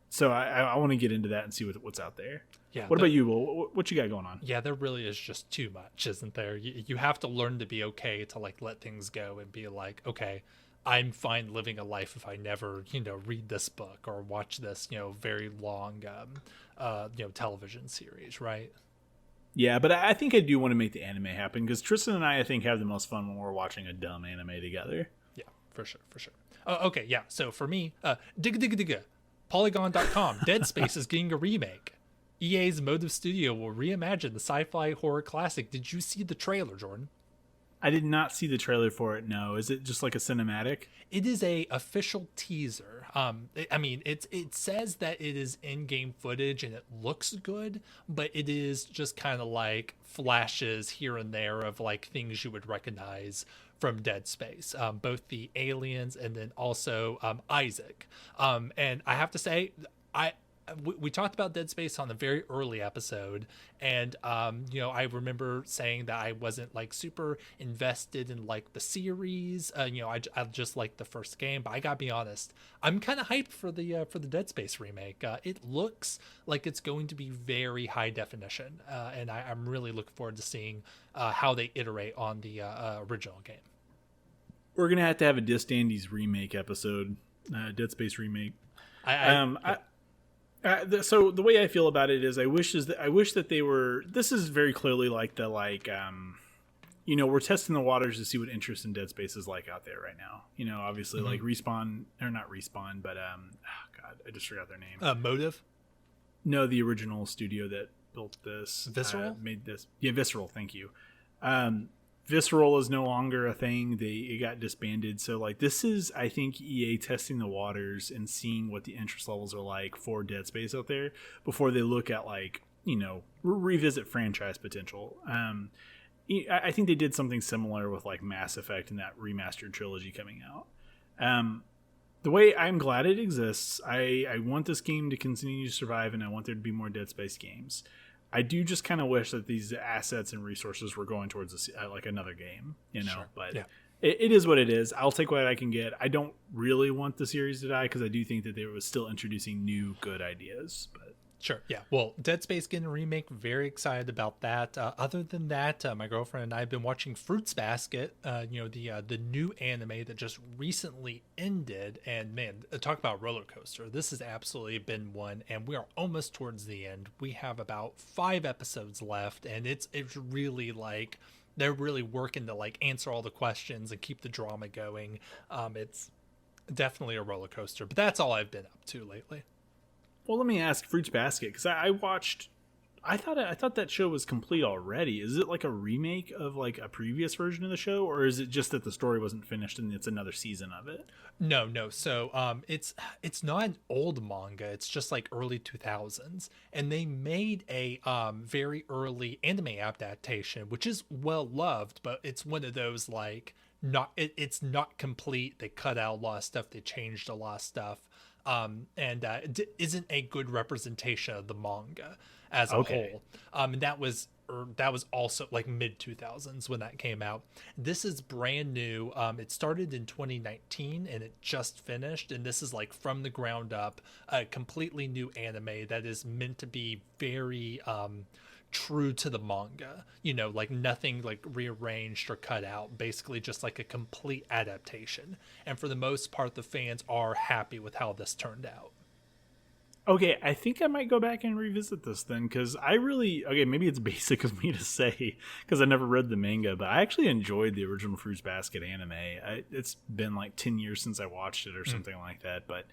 So I want to get into that and see what's out there. Yeah. What about you? What you got going on? Yeah, there really is just too much, isn't there? You have to learn to be okay to like let things go and be like, okay, I'm fine living a life if I never, read this book or watch this, very long, television series, right? Yeah, but I think I do want to make the anime happen because Tristan and I think, have the most fun when we're watching a dumb anime together. Yeah, for sure. Okay, yeah. So for me, digga. Polygon.com. Dead Space is getting a remake. EA's Motive Studio will reimagine the sci-fi horror classic. Did you see the trailer, Jordan? I did not see the trailer for it. No, is it just like a cinematic? It is a official teaser. It says that it is in-game footage and it looks good, but it is just kind of like flashes here and there of like things you would recognize from Dead Space, both the aliens and then also Isaac. And I have to say, we talked about Dead Space on a very early episode, and I remember saying that I wasn't like super invested in like the series. I just liked the first game, but I gotta be honest, I'm kind of hyped for the Dead Space remake. It looks like it's going to be very high definition, and I'm really looking forward to seeing how they iterate on the original game. We're gonna have to have a Dandies remake episode, Dead Space remake. So the way I feel about it is I wish that they were. This is very clearly like we're testing the waters to see what interest in Dead Space is like out there right now. Obviously like Respawn, or not Respawn, but God, I just forgot their name. Motive? No, the original studio that built this. Visceral? Made this. Yeah, Visceral. Thank you. Visceral is no longer a thing. It got disbanded. So like this is, I think, EA testing the waters and seeing what the interest levels are like for Dead Space out there before they look at like, revisit franchise potential. I think they did something similar with like Mass Effect and that remastered trilogy coming out. The way I'm glad it exists, I want this game to continue to survive and I want there to be more Dead Space games. I do just kind of wish that these assets and resources were going towards like another game, Sure. But yeah. It is what it is. I'll take what I can get. I don't really want the series to die because I do think that they were still introducing new good ideas. But sure, yeah. Well, Dead Space getting a remake. Very excited about that. Other than that, my girlfriend and I have been watching Fruits Basket. The new anime that just recently ended. And man, talk about roller coaster. This has absolutely been one, and we are almost towards the end. We have about 5 episodes left, and it's really like they're really working to like answer all the questions and keep the drama going. It's definitely a roller coaster, but that's all I've been up to lately. Well, let me ask Fruits Basket, because I watched I thought that show was complete already. Is it like a remake of like a previous version of the show, or is it just that the story wasn't finished and it's another season of it? No. So it's not an old manga. It's just like early 2000s, and they made a very early anime adaptation, which is well loved, but it's one of those like it's not complete. They cut out a lot of stuff. They changed a lot of stuff. And isn't a good representation of the manga as a whole. And that was also like mid 2000s when that came out. This is brand new. It started in 2019 and it just finished. And this is like from the ground up, a completely new anime that is meant to be very true to the manga, like nothing like rearranged or cut out, basically just like a complete adaptation. And for the most part, the fans are happy with how this turned out. Okay, I think I might go back and revisit this then, because maybe it's basic of me to say, because I never read the manga, but I actually enjoyed the original Fruits Basket anime. It's been like 10 years since I watched it or something like that, but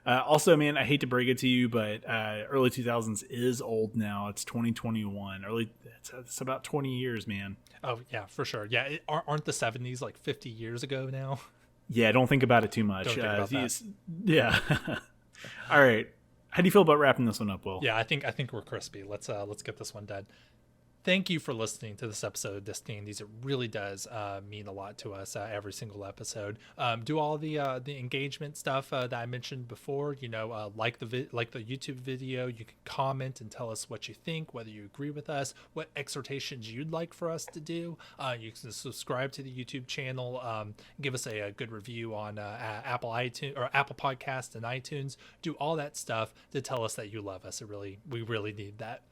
also, man, I hate to break it to you, but early 2000s is old now. It's 2021. It's about 20 years, man. Oh, yeah, for sure. Yeah, aren't the 70s like 50 years ago now? Yeah, don't think about it too much. Don't think about that. Yeah. All right. How do you feel about wrapping this one up, Will? Yeah, I think we're crispy. Let's get this one done. Thank you for listening to this episode of Dandies. It really does mean a lot to us every single episode. Do all the engagement stuff that I mentioned before. Like the YouTube video. You can comment and tell us what you think, whether you agree with us, what exhortations you'd like for us to do. You can subscribe to the YouTube channel. Give us a good review on Apple Podcast and iTunes. Do all that stuff to tell us that you love us. We really need that.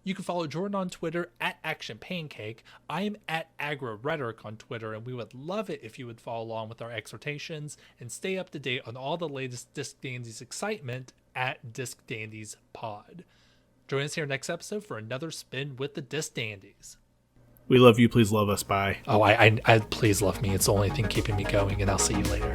You can follow Jordan on Twitter at Action Pancake. I am at Aggro Rhetoric on Twitter, and we would love it if you would follow along with our exhortations and stay up to date on all the latest Disc Dandies excitement at Disc Dandies Pod. Join us here next episode for another spin with the Disc Dandies. We love you. Please love us. Bye. Oh, I please love me. It's the only thing keeping me going, and I'll see you later.